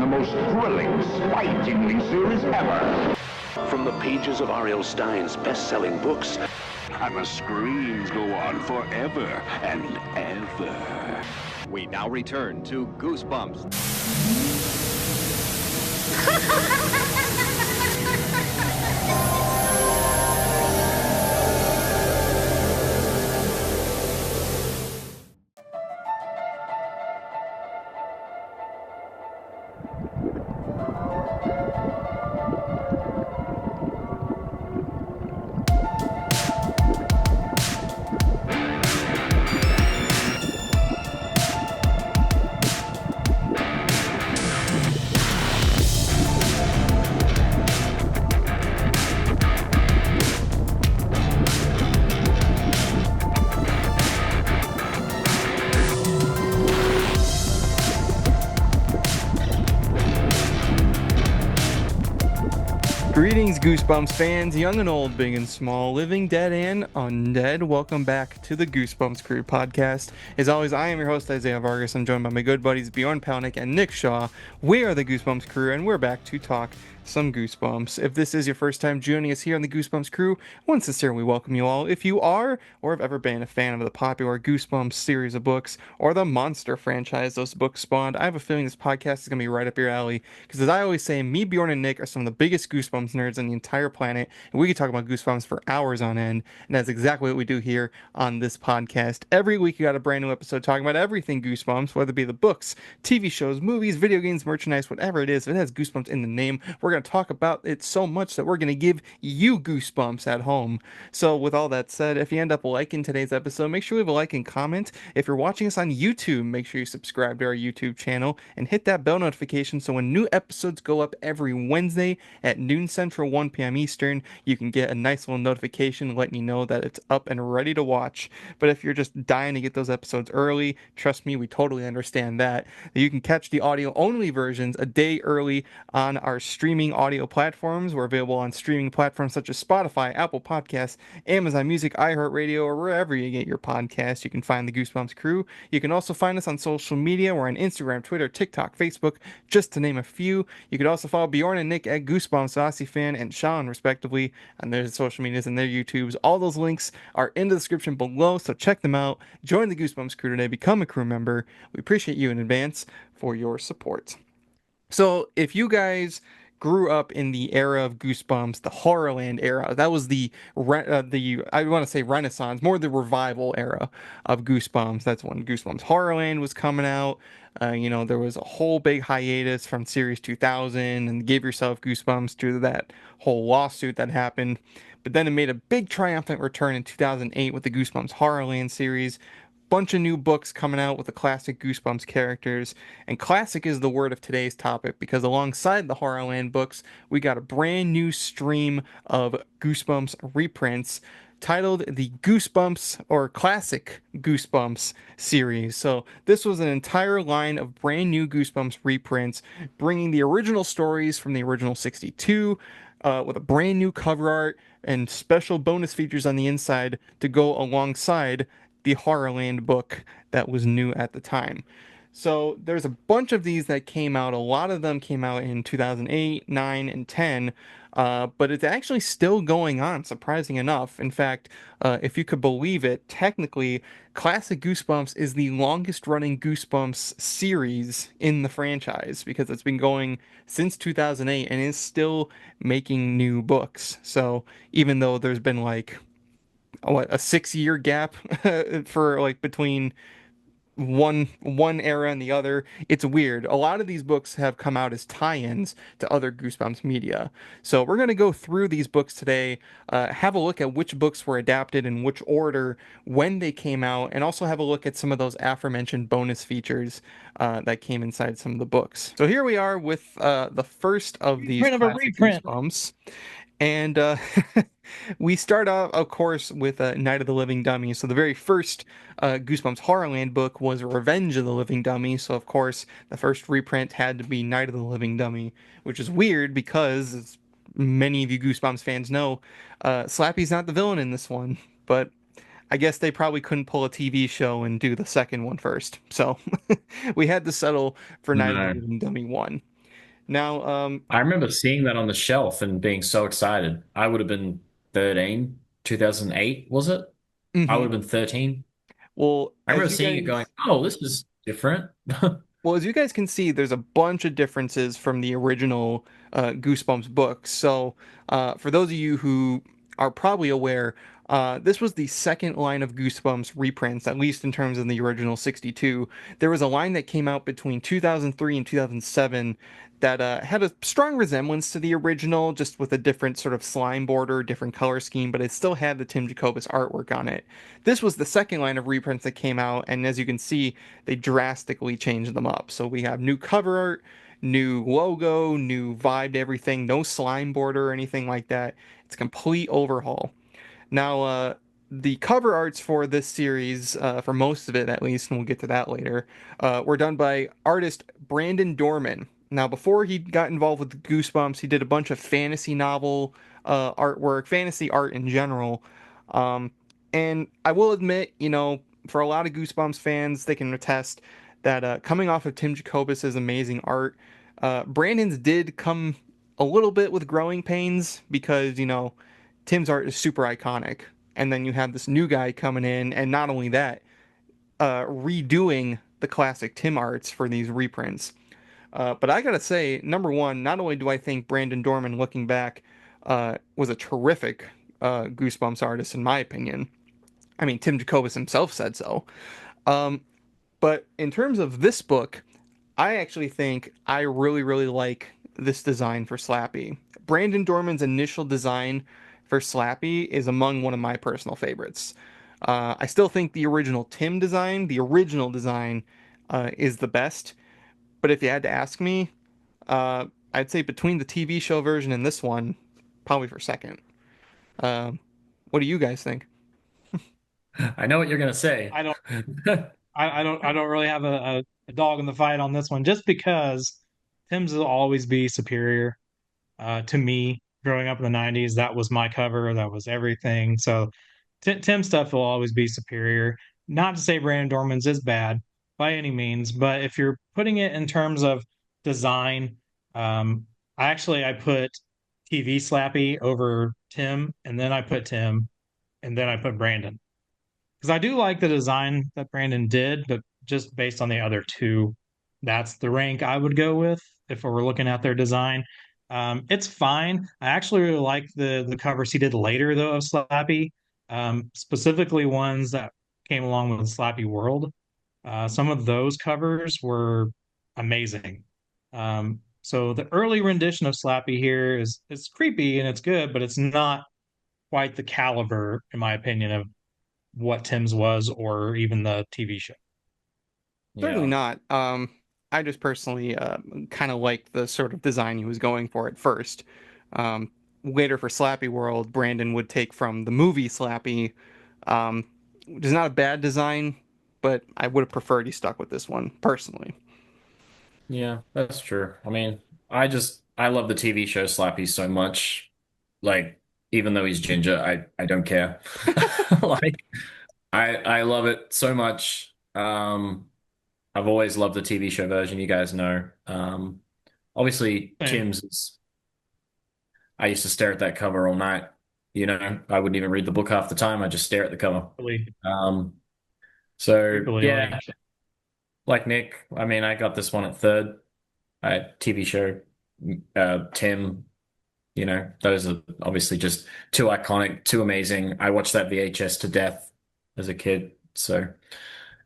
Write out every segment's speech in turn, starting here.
The most thrilling, spine-tingling series ever. From the pages of R.L. Stine's best-selling books, And the screams go on forever and ever. We now return to Goosebumps. Greetings, Goosebumps fans, young and old, big and small, living, dead, and undead. Welcome back to the Goosebumps Crew Podcast. As always, I am your host, Isaiah Vargas. I'm joined by my good buddies, Bjorn Palnick and Nick Shaw. We are the Goosebumps Crew, and we're back to talk some Goosebumps. If this is your first time joining us here on the Goosebumps Crew, I want to sincerely welcome you all. If you are, or have ever been a fan of the popular Goosebumps series of books, or the monster franchise those books spawned, I have a feeling this podcast is going to be right up your alley, because as I always say, me, Bjorn, and Nick are some of the biggest Goosebumps nerds on the entire planet, and we could talk about Goosebumps for hours on end, and that's exactly what we do here on this podcast. Every week you got a brand new episode talking about everything Goosebumps, whether it be the books, TV shows, movies, video games, merchandise, whatever it is. If it has Goosebumps in the name, we're going to talk about it so much that we're going to give you goosebumps at home. So with all that said, if you end up liking today's episode, make sure you leave a like and comment. If you're watching us on YouTube, make sure you subscribe to our YouTube channel and hit that bell notification so when new episodes go up every Wednesday at noon Central, 1 p.m. Eastern, you can get a nice little notification letting you know that it's up and ready to watch. But if you're just dying to get those episodes early, trust me, we totally understand that. You can catch the audio-only versions a day early on our streaming audio platforms. We're available on streaming platforms such as Spotify, Apple Podcasts, Amazon Music, iHeartRadio, or wherever you get your podcasts. You can find the Goosebumps Crew. You can also find us on social media. We're on Instagram, Twitter, TikTok, Facebook, just to name a few. You could also follow Bjorn and Nick at Goosebumps, Aussie Fan, and Sean, respectively, on their social medias and their YouTubes. All those links are in the description below, so check them out. Join the Goosebumps Crew today. Become a crew member. We appreciate you in advance for your support. So if you guys grew up in the era of Goosebumps, the Horrorland era, that was the I want to say Renaissance, more the revival era of Goosebumps. That's when Goosebumps Horrorland was coming out. There was a whole big hiatus from Series 2000 and Give Yourself Goosebumps due to that whole lawsuit that happened. But then it made a big triumphant return in 2008 with the Goosebumps Horrorland series. Bunch of new books coming out with the classic Goosebumps characters, and classic is the word of today's topic because alongside the Horrorland books, we got a brand new stream of Goosebumps reprints titled the Goosebumps or Classic Goosebumps series. So this was an entire line of brand new Goosebumps reprints, bringing the original stories from the original 62 with a brand new cover art and special bonus features on the inside to go alongside the Horrorland book that was new at the time. So there's a bunch of these that came out. A lot of them came out in 2008, 9, and 10, but it's actually still going on, surprising enough. In fact, if you could believe it, technically, Classic Goosebumps is the longest running Goosebumps series in the franchise because it's been going since 2008 and is still making new books. So even though there's been a 6-year gap for between one era and the other, it's weird. A lot of these books have come out as tie-ins to other Goosebumps media. So we're going to go through these books today, have a look at which books were adapted in which order, when they came out, and also have a look at some of those aforementioned bonus features that came inside some of the books. So here we are with the first of these classic Goosebumps. And we start off, of course, with Night of the Living Dummy. So the very first Goosebumps Horrorland book was Revenge of the Living Dummy. So, of course, the first reprint had to be Night of the Living Dummy, which is weird because, as many of you Goosebumps fans know, Slappy's not the villain in this one. But I guess they probably couldn't pull a TV show and do the second one first. So we had to settle for Night of the Living Dummy 1. Now, I remember seeing that on the shelf and being so excited. I would have been 13, 2008, was it? I would mhm. have been 13. Well, I remember seeing it going, oh, this is different. as you guys can see, there's a bunch of differences from the original Goosebumps books. So, for those of you who are probably aware, this was the second line of Goosebumps reprints, at least in terms of the original 62. There was a line that came out between 2003 and 2007 that had a strong resemblance to the original, just with a different sort of slime border, different color scheme, but it still had the Tim Jacobus artwork on it. This was the second line of reprints that came out, and as you can see, they drastically changed them up. So we have new cover art, new logo, new vibe to everything, no slime border or anything like that. It's a complete overhaul. Now, the cover arts for this series, for most of it at least, and we'll get to that later, were done by artist Brandon Dorman. Now, before he got involved with Goosebumps, he did a bunch of fantasy novel artwork, fantasy art in general. Um, and I will admit, for a lot of Goosebumps fans, they can attest that coming off of Tim Jacobus's amazing art, Brandon's did come a little bit with growing pains because, Tim's art is super iconic. And then you have this new guy coming in, and not only that, redoing the classic Tim arts for these reprints. But I gotta say, number one, not only do I think Brandon Dorman, looking back, was a terrific Goosebumps artist, in my opinion. I mean, Tim Jacobus himself said so. Um, but in terms of this book, I actually think I really, really like this design for Slappy. Brandon Dorman's initial design for Slappy is among one of my personal favorites. I still think the original design, is the best. But if you had to ask me, I'd say between the TV show version and this one, probably for second. Um, what do you guys think? I know what you're gonna say. I don't I don't really have a dog in the fight on this one just because Tim's will always be superior to me growing up in the 90s. That was my cover, that was everything. So Tim stuff will always be superior. Not to say Brandon Dorman's is bad by any means, but if you're putting it in terms of design, I put TV Slappy over Tim, and then I put Tim, and then I put Brandon because I do like the design that Brandon did, but just based on the other two, that's the rank I would go with if we were looking at their design. It's fine. I actually really like the covers he did later though of Slappy, specifically ones that came along with Slappy World. Some of those covers were amazing. So the early rendition of Slappy here is creepy and it's good, but it's not quite the caliber, in my opinion, of what Tim's was or even the TV show. Certainly Yeah. not. I just personally kind of liked the sort of design he was going for at first. Um, Later for Slappy World, Brandon would take from the movie Slappy, which is not a bad design, but I would have preferred he stuck with this one personally. Yeah, that's true. I mean, I love the TV show Slappy so much. Like, even though he's ginger, I don't care. Like, I love it so much. I've always loved the TV show version, you guys know. Obviously Same. Tim's is I used to stare at that cover all night. I wouldn't even read the book half the time. I just stare at the cover. Really, Um, so really yeah, like. like Nick, I mean, I got this one at third. TV show, Tim, those are obviously just too iconic, too amazing. I watched that VHS to death as a kid. So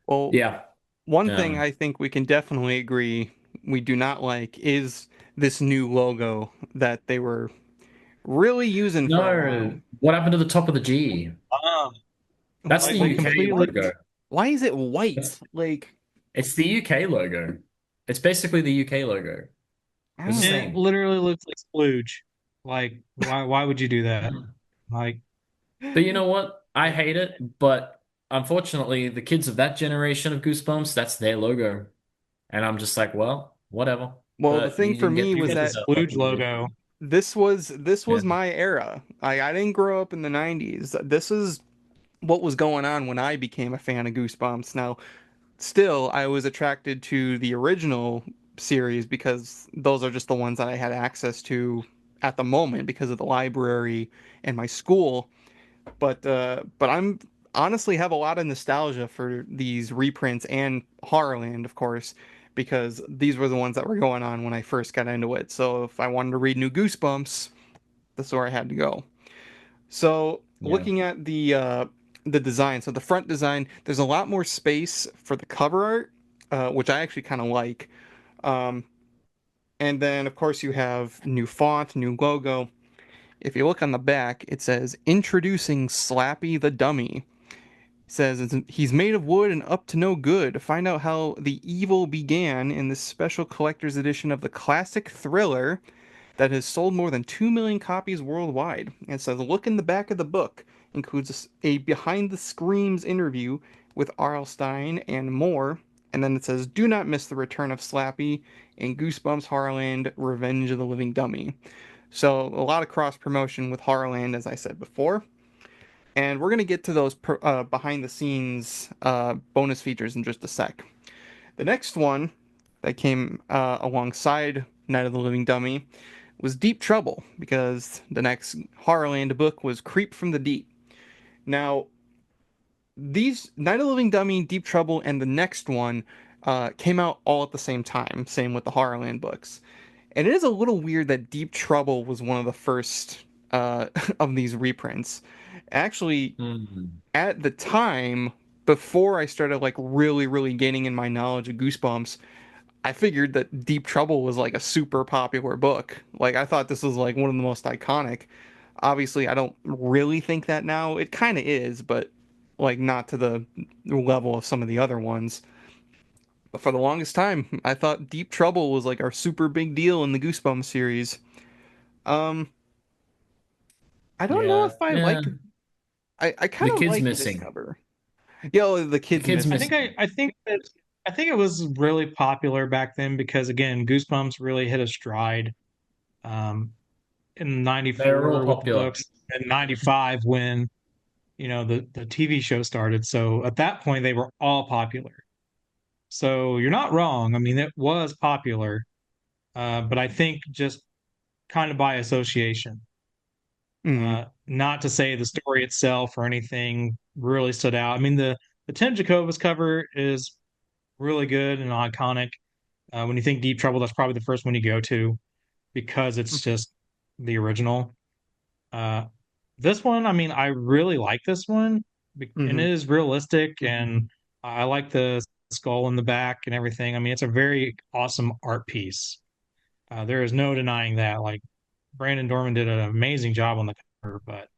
Well, yeah. one thing Um, I think we can definitely agree we do not like is this new logo that they were really using for a while. no, what happened to the top of the G? Um, That's the like UK completely. logo. Why is it white? It's, Like, it's the UK logo. It's basically the UK logo. I It's the don't It same. literally looks like splooge. Like, why would you do that? Like, But you know what? I hate it, but unfortunately, the kids of that generation of Goosebumps, that's their logo. And I'm just like, well, whatever. Well, the But thing you for can get me was pissed it's that yourself up splooge with me. logo. this was Yeah. my era. I didn't grow up in the 90s. This is what was going on when I became a fan of Goosebumps. Now, still, I was attracted to the original series because those are just the ones that I had access to at the moment because of the library and my school. But I'm honestly have a lot of nostalgia for these reprints and Horrorland, of course, because these were the ones that were going on when I first got into it. So if I wanted to read new Goosebumps, that's where I had to go. So Yeah. looking at the design, so the front design, there's a lot more space for the cover art, which I actually kind of like. Um, and then of course you have new font, new logo. If you look on the back, it says "Introducing Slappy the Dummy." It says he's made of wood and up to no good. Find out how the evil began in this special collector's edition of the classic thriller that has sold more than 2 million copies worldwide. And it says, look in the back of the book. Includes a behind the screams interview with R.L. Stine and more. And then it says, do not miss the return of Slappy in Goosebumps Horrorland Revenge of the Living Dummy. So a lot of cross promotion with Horrorland, as I said before. And we're going to get to those behind the scenes bonus features in just a sec. The next one that came alongside Night of the Living Dummy was Deep Trouble, because the next Horrorland book was Creep from the Deep. Now, these Night of the Living Dummy, Deep Trouble, and the next one came out all at the same time. Same with the Horrorland books. And it is a little weird that Deep Trouble was one of the first of these reprints. Actually, Mhm. at the time, before I started like really gaining in my knowledge of Goosebumps, I figured that Deep Trouble was like a super popular book. Like I thought this was like one of the most iconic. Obviously, I don't really think that now. It kind of is, but like not to the level of some of the other ones. But for the longest time, I thought Deep Trouble was like our super big deal in the Goosebumps series. Um, I don't know Yeah. if I Yeah. like. I kind The of kid's like this missing. cover. Yo, the The kid's kid's I missing. think missing. I think it was really popular back then because again, Goosebumps really hit a stride um, in They're all '94 with the popular. books and '95 when the TV show started. So at that point, they were all popular. So you're not wrong. I mean, it was popular, but I think just kind of by association. Mm, Not to say the story itself or anything really stood out. I mean, the Tim Jacobus cover is really good and iconic. When you think Deep Trouble, that's probably the first one you go to because it's just the original. Uh, this one, I mean, I really like this one, and mm-hmm. it is realistic, and I like the skull in the back and everything. I mean, it's a very awesome art piece. There is no denying that. Like Brandon Dorman did an amazing job on the cover, but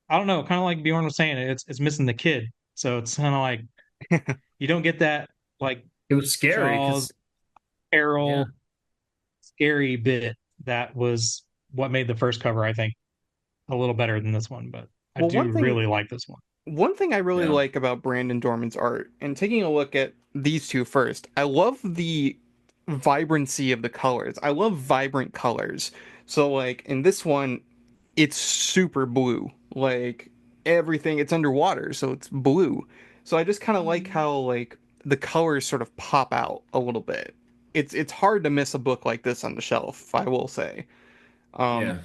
I don't know, kind of like Bjorn was saying, it's missing the kid. So it's kind of like you don't get that like It was scary Jaws, because yeah. Carol, scary bit that was what made the first cover, I think, a little better than this one. But I Well, do really like this one. one thing I really Yeah. like about Brandon Dorman's art, and taking a look at these two first, I love the vibrancy of the colors. I love vibrant colors. So, like in this one, it's super blue. Like everything, it's underwater, so it's blue. So I just kind of like how like the colors sort of pop out a little bit. It's hard to miss a book like this on the shelf, I will say. Um, Yeah.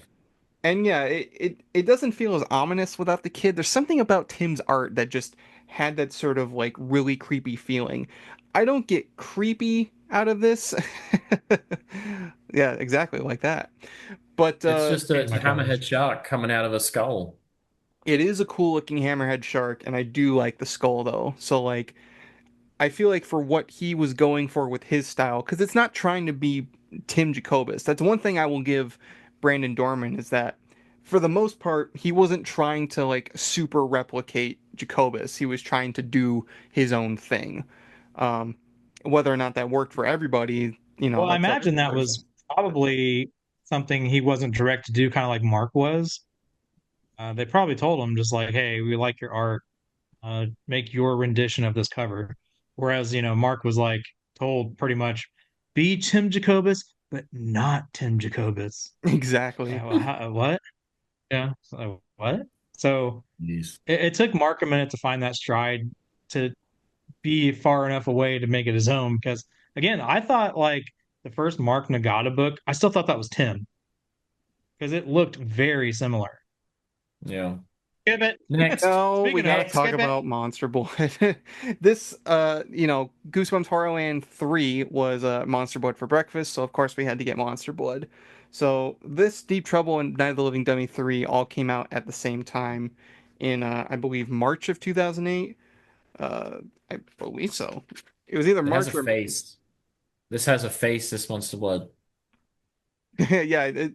and yeah, it doesn't feel as ominous without the kid. There's something about Tim's art that just had that sort of like really creepy feeling. I don't get creepy out of this. Yeah, exactly like that. But It's just Paint a my toes. hammerhead shark coming out of a skull. it is a cool looking hammerhead shark, and I do like the skull though. So like I feel like for what he was going for with his style, because it's not trying to be Tim Jacobus. That's one thing I will give Brandon Dorman is that for the most part, he wasn't trying to like super replicate Jacobus. He was trying to do his own thing. Um, whether or not that worked for everybody, Well, I that's up to imagine the that person. was probably something he wasn't direct to do, kind of like Mark was. They probably told him just like, "Hey, we like your art. Make your rendition of this cover." Whereas, Mark was like told pretty much, "Be Tim Jacobus, but not Tim Jacobus." Exactly. Well, what? Yeah. So, what? So Yes. it took Mark a minute to find that stride to be far enough away to make it his own because again, I thought like the first Mark Nagata book, I still thought that was Tim because it looked very similar. Yeah. Skip it. Next. No, we Speaking gotta of, talk skip it. about Monster Blood. This, Goosebumps Horrorland 3 was Monster Blood for breakfast, so of course we had to get Monster Blood. So this Deep Trouble and Night of the Living Dummy 3 all came out at the same time in, I believe, March of 2008. I believe so. It was either It has a March or face. This has a face, this Monster Blood. yeah.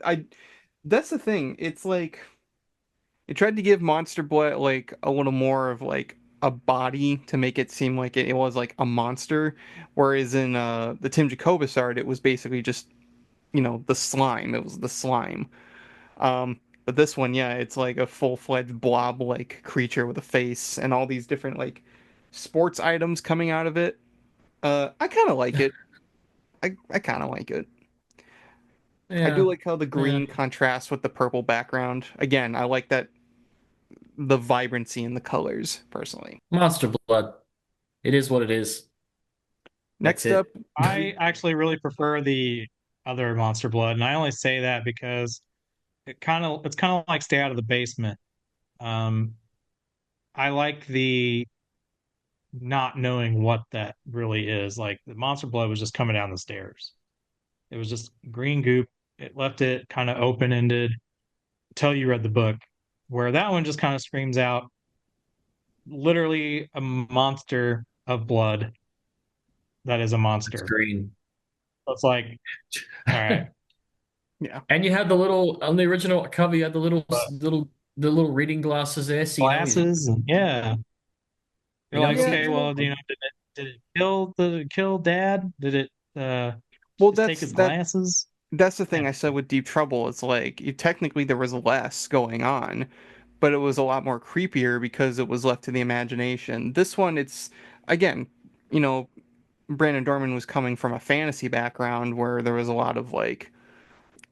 That's the thing. It's like it tried to give Monster Blood like a little more of like a body to make it seem like it was like a monster, whereas in the Tim Jacobasar art, it was basically just the slime. It was the slime. But this one, yeah, it's like a full-fledged blob-like creature with a face and all these different like sports items coming out of it. I kind of like it. I kind of like it. I do Yeah. like how the Yeah. green contrasts with the purple background. Again, I like that the vibrancy in the colors personally. Monster Blood. It is what it is. That's Next up, it. I actually really prefer the other Monster Blood, and I only say that because it's kind of like Stay Out of the Basement. Um, I like the not knowing what that really is. Like the Monster Blood was just coming down the stairs. It was just green goop. It left it kind of open ended until you read the book, where that one just kind of screams out literally a monster of blood that is a It's monster. green. So it's like, all right, yeah. And you had the little on the original cover, you had the but little reading glasses there, so you know he's glasses, and yeah, you you're know like, he's an Yeah. okay, evil well, one. did it kill Dad? Did it Well, just take his glasses? that's the thing Yeah, I said with Deep Trouble. It's like technically there was less going on, but it was a lot more creepier because it was left to the imagination. This one, it's again, you know, Brandon Dorman was coming from a fantasy background where there was a lot of like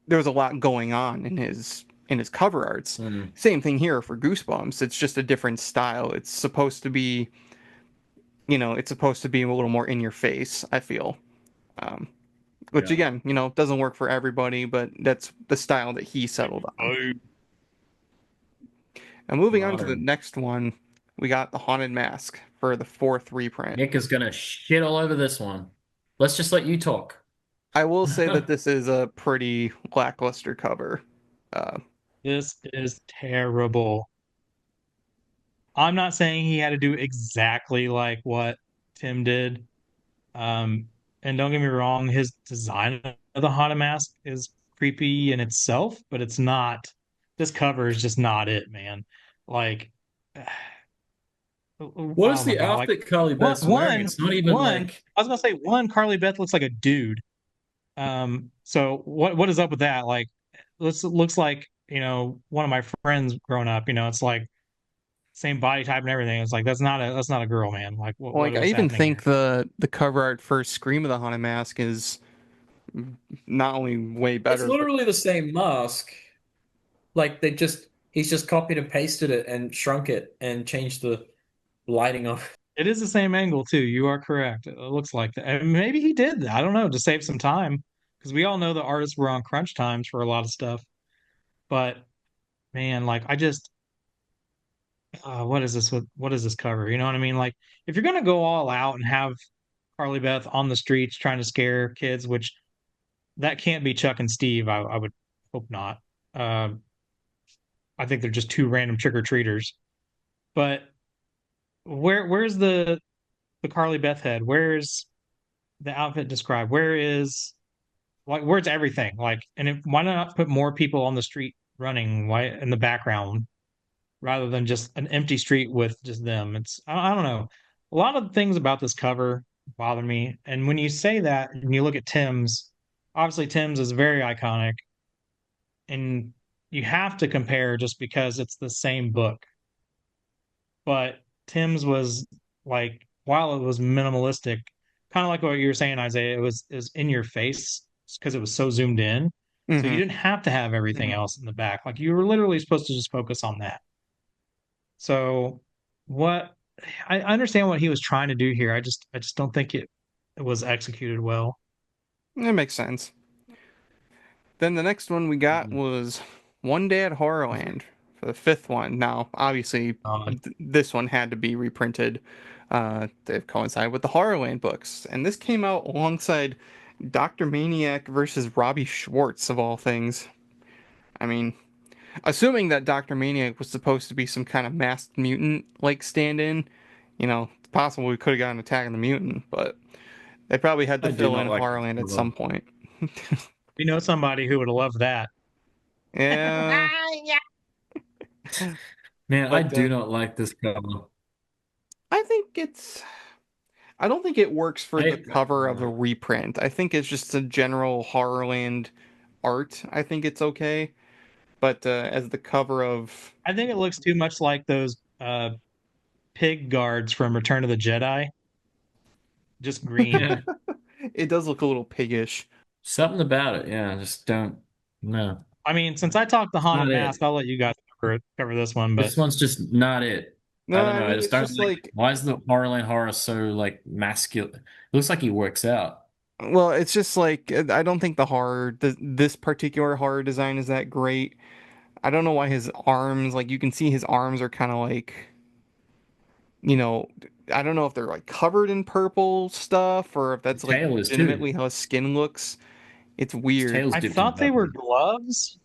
there was a lot going on in his cover arts. Hmm. Same thing here for Goosebumps. It's just a different style. It's supposed to be, it's supposed to be a little more in your face, I feel. Um, which Yeah. again, doesn't work for everybody, but that's the style that he settled on. And moving on to the Modern. next one, we got the Haunted Mask for the fourth reprint. Nick is gonna shit all over this one. Let's just let you talk. I will say that this is a pretty lackluster cover. Uh, this is terrible. I'm not saying he had to do exactly like what Tim did. And don't get me wrong, his design of the Haunted Mask is creepy in itself, but it's not. This cover is just not it, man. Like, What is oh my the God. Like, outfit Carly one, Beth's wearing? one, It's not even one, like I was gonna say one, Carly Beth looks like a dude. So what is up with that? Like, looks like, one of my friends growing up, it's like same body type and everything. It's like that's not a girl, man. Like like I what's even happening think here? the cover art for Scream of the Haunted Mask is not only way It's better, but literally the same mask. Like he's just copied and pasted it and shrunk it and changed the lighting on. It is the same angle too. You are correct. It looks like that. And maybe he did that. I don't know, to save some time, because we all know the artists were on crunch times for a lot of stuff. But man, like I just, what is this? What is this cover? You know what I mean? Like if you're gonna go all out and have Carly Beth on the streets trying to scare kids, which that can't be Chuck and Steve. I would hope not. Um, I think they're just two random trick or treaters. But where's the Carly Beth head? Where's the outfit described? Where's everything? Like, and why not put more people on the street running? Why in the background rather than just an empty street with just them? I don't know. A lot of things about this cover bother me. And when you say that and you look at Tim's, obviously Tim's is very iconic, and you have to compare just because it's the same book. But Tim's was like, while it was minimalistic, kind of like what you were saying, Isaiah, it was in your face because it was so zoomed in. So you hmm didn't have to have everything else in the back. Like you were literally supposed to just focus on that. So what I understand what he was trying to do here. I just don't think was executed well. That makes sense. Then the next one we got Mhm. was One Day at Horrorland for the fifth one. Now, obviously, this one had to be reprinted to coincide with the Horrorland books. And this came out alongside Dr. Maniac versus Robbie Schwartz, of all things. I mean, assuming that Dr. Maniac was supposed to be some kind of masked mutant like stand in, it's possible we could have gotten Attack of the Mutant, but they probably had to I do fill not in like Horrorland at this. some point. We know somebody who would love that. Yeah, Man, I but do not like this cover. I think I don't think it works for the I cover of a reprint. I think it's just a general Horrorland art. I think it's okay, but as the cover of, I think it looks too much like those pig guards from Return of the Jedi, just green. yeah, it does look a little piggish. something about it. Yeah, I just don't. No, I mean, since I talked the it's haunted not mask, it. I'll let you guys cover this one. But This one's just not it. No, I don't I know. I mean just it's don't just like. like, Why is the Horrorland horror so like masculine? It looks like he works out. well, it's just like I don't think this particular horror design is that great. I don't know why his arms, like you can see his arms are kind of like, you know, I don't know if they're like covered in purple stuff or if His that's like tail is too. legitimately how his skin looks. It's His weird. tail's I dipped in thought they were purple. gloves.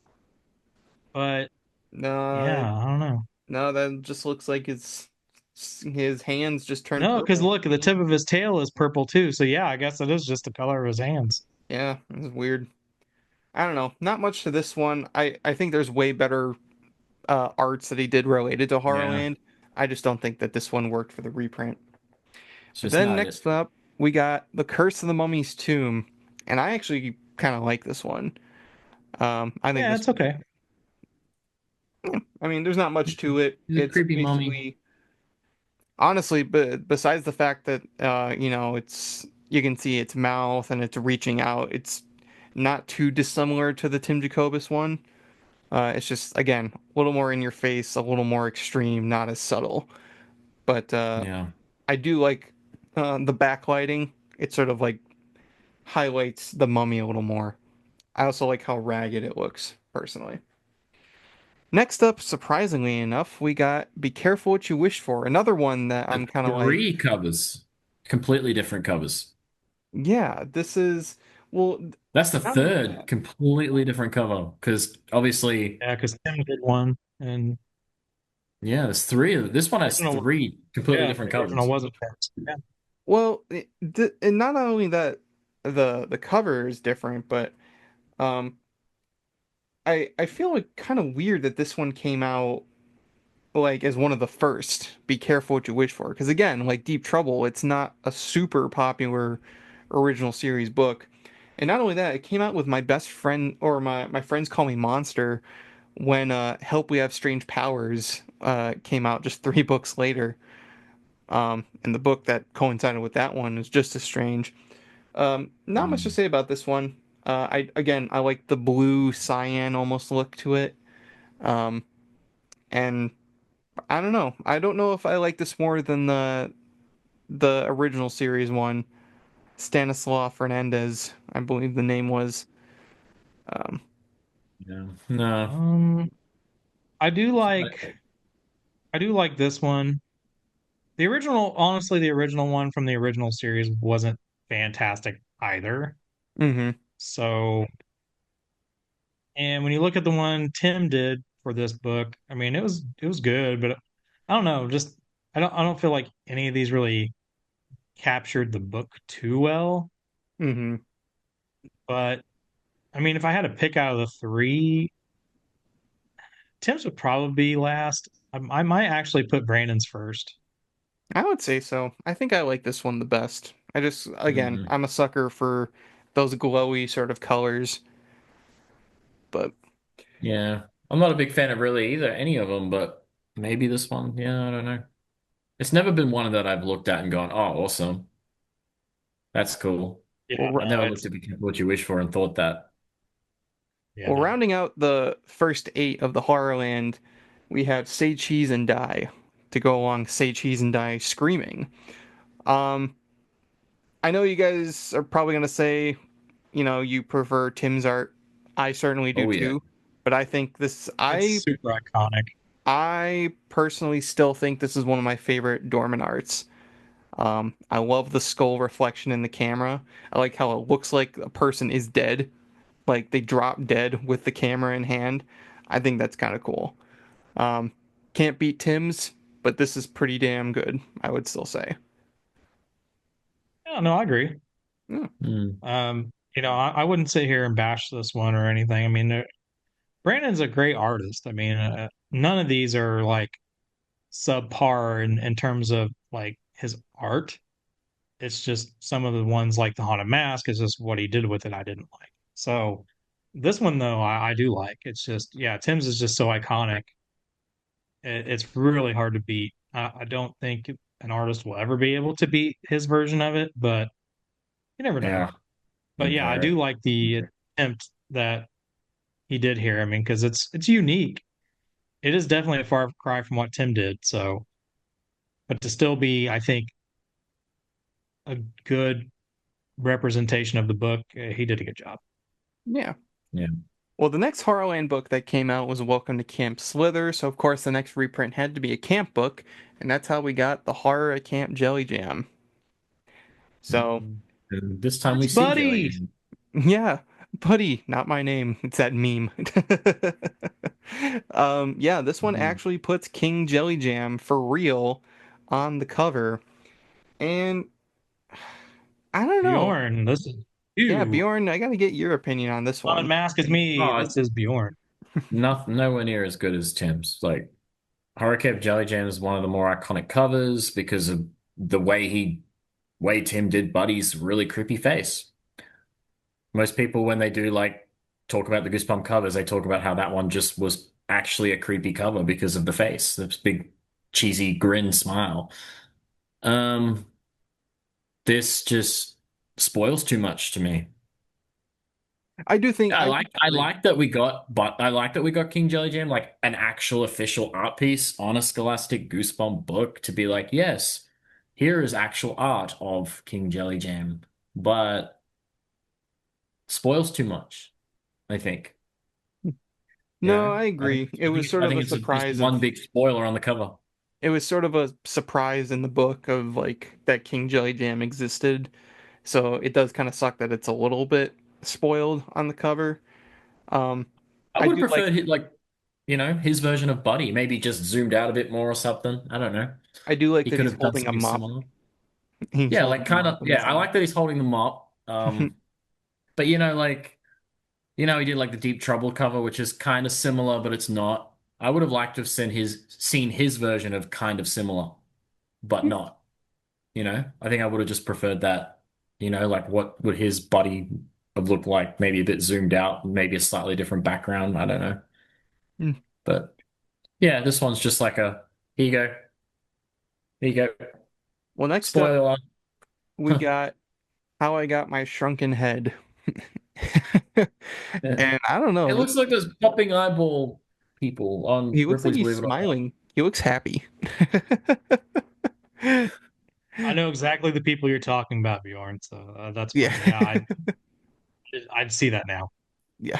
But No, yeah, I don't know. no, that just looks like his hands just turned No, because purple. look, the tip of his tail is purple too. So yeah, I guess it is just the color of his hands. Yeah, it's weird. I don't know. Not much to this one. I think there's way better arts that he did related to Yeah, Horrorland. I just don't think that this one worked for the reprint. it's But just then not it. next up, we got The Curse of the Mummy's Tomb, and I actually kind of like this one. I think Yeah, this. it's okay. I mean, there's not much to it. He's a It's creepy mummy. basically, honestly, but besides the fact that you can see its mouth and it's reaching out, it's not too dissimilar to the Tim Jacobus one. It's just again a little more in your face, a little more extreme, not as subtle. But Yeah, I do like the backlighting. It sort of like highlights the mummy a little more. I also like how ragged it looks, personally. Next up, surprisingly enough, we got Be Careful What You Wish For. Another one that I'm the kind of like, three covers, completely different covers. yeah, this is, well, That's the not only third that, completely different cover because obviously, Yeah, because Tim did one, and yeah, there's three of this one the has original, three completely yeah, different the original covers. wasn't Tim's. Yeah, well, and not only that, the cover is different, but um, I feel like kind of weird that this one came out like as one of the first. Be careful what you wish for, because again, like Deep Trouble, it's not a super popular original series book. And not only that, it came out with my best friend, or my friends call me Monster, when Help We Have Strange Powers came out just 3 books later. And the book that coincided with that one is just as strange. Not much to Mm. say about this one. I like the blue cyan almost look to it. Um, and I don't know. I don't know if I like this more than the original series one. Stanislaw Fernandez, I believe the name was. Um, Yeah, no, um, I do it's not like it. I do like this one. The original, honestly, the original one from the original series wasn't fantastic either. hmm So, and when you look at the one Tim did for this book, I mean, it was good, but I don't know, just I don't feel like any of these really captured the book too well. hmm But I mean, if I had to pick out of the three, Tim's would probably be last. I might actually put Brandon's first. I would say so. I think I like this one the best. Again, Mm. I'm a sucker for those glowy sort of colors, but Yeah, I'm not a big fan of really either any of them, but maybe this one. Yeah, I don't know. It's never been one that I've looked at and gone, "Oh, awesome, that's cool." Yeah, well, I no, never looked it's at Be Careful What You Wish For and thought that. yeah, well, no. rounding out the first 8 of the Horrorland, we have Say Cheese and Die to go along Say Cheese and Die Screaming. Um, I know you guys are probably gonna say, you prefer Tim's art. I certainly do Oh yeah. too. But I think this, It's I super iconic. I personally still think this is one of my favorite Dorman arts. I love the skull reflection in the camera. I like how it looks like a person is dead, like they drop dead with the camera in hand. I think that's kind of cool. Um, can't beat Tim's, but this is pretty damn good, I would still say. Yeah, no, I agree. Yeah. Mm. I wouldn't sit here and bash this one or anything. I mean, Brandon's a great artist. I mean, none of these are like subpar in terms of like his art. It's just some of the ones like the Haunted Mask is just what he did with it I didn't like. So this one though I do like. It's just yeah, Tim's is just so iconic. It's really hard to beat. I don't think an artist will ever be able to beat his version of it, but you never know. Yeah. But yeah, I do like the attempt that he did here. I mean, because it's unique. It is definitely a far cry from what Tim did. So, but to still be, I think, a good representation of the book, he did a good job. Yeah. Yeah. Well, the next Horrorland book that came out was Welcome to Camp Slither, so of course the next reprint had to be a camp book, and that's how we got the Horror at Camp Jelly Jam. So, And this time we That's see Buddy. Jelly. yeah, Buddy, not my name. It's that meme. Yeah, this one actually puts King Jelly Jam for real on the cover, and I don't know. Bjorn, this is Yeah, you. Bjorn, I gotta get your opinion on this Haunted one. Mask is me. Oh, This is Bjorn. nowhere near as good as Tim's. Like Horrorcade Jelly Jam is one of the more iconic covers because of the way Tim did Buddy's really creepy face. Most people, when they do like talk about the Goosebump covers, they talk about how that one just was actually a creepy cover because of the face, this big cheesy grin smile. Um, this just spoils too much to me. I do think I do I agree. like that we got, but I like that we got King Jelly Jam, like an actual official art piece on a Scholastic Goosebump book to be like, yes, here is actual art of King Jelly Jam, but spoils too much, I think. You No, know, I agree. It was sort I of think a it's just surprise one of big spoiler on the cover. it was sort of a surprise in the book of like that King Jelly Jam existed. So it does kind of suck that it's a little bit spoiled on the cover. Um, I I would have do like preferred his version of Buddy, maybe just zoomed out a bit more or something. I don't know. I do like He that could he's have done holding a something mop. similar. He's Yeah, holding like a kind mop of, in yeah, this I one. like that he's holding the mop. But he did like the Deep Trouble cover, which is kind of similar, but it's not. I would have liked to have seen his version of kind of similar, but not. I think I would have just preferred that. Like what would his body have looked like? Maybe a bit zoomed out, maybe a slightly different background. I don't know. Hmm. But yeah, this one's just like here you go, here you go. Well, next up Spoiler. we got How I Got My Shrunken Head. Yeah. And I don't It know, looks like those popping eyeball people on he looks like Ripley's he's Believe It or Not. smiling. He looks happy. I know exactly the people you're talking about, Bjorn. So that's Yeah. funny. Yeah, I'd see that now. Yeah.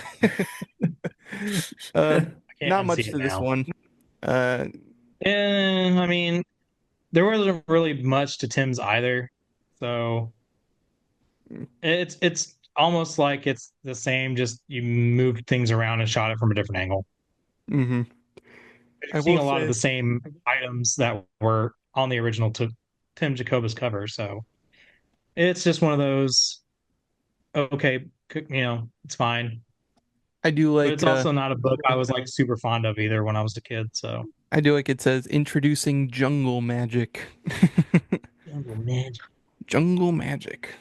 Uh, I can't not unsee much it to this now. one. Uh, I mean, there wasn't really much to Tim's either. So it's almost like it's the same, just you moved things around and shot it from a different angle. hmm You're I seeing will a lot of say, the same items that were on the original to Tim Jacobus cover. So it's just one of those, okay, it's fine. I do But like it's also not a book I was like super fond of either when I was a kid. So it says introducing jungle magic. Jungle Magic. Jungle Magic.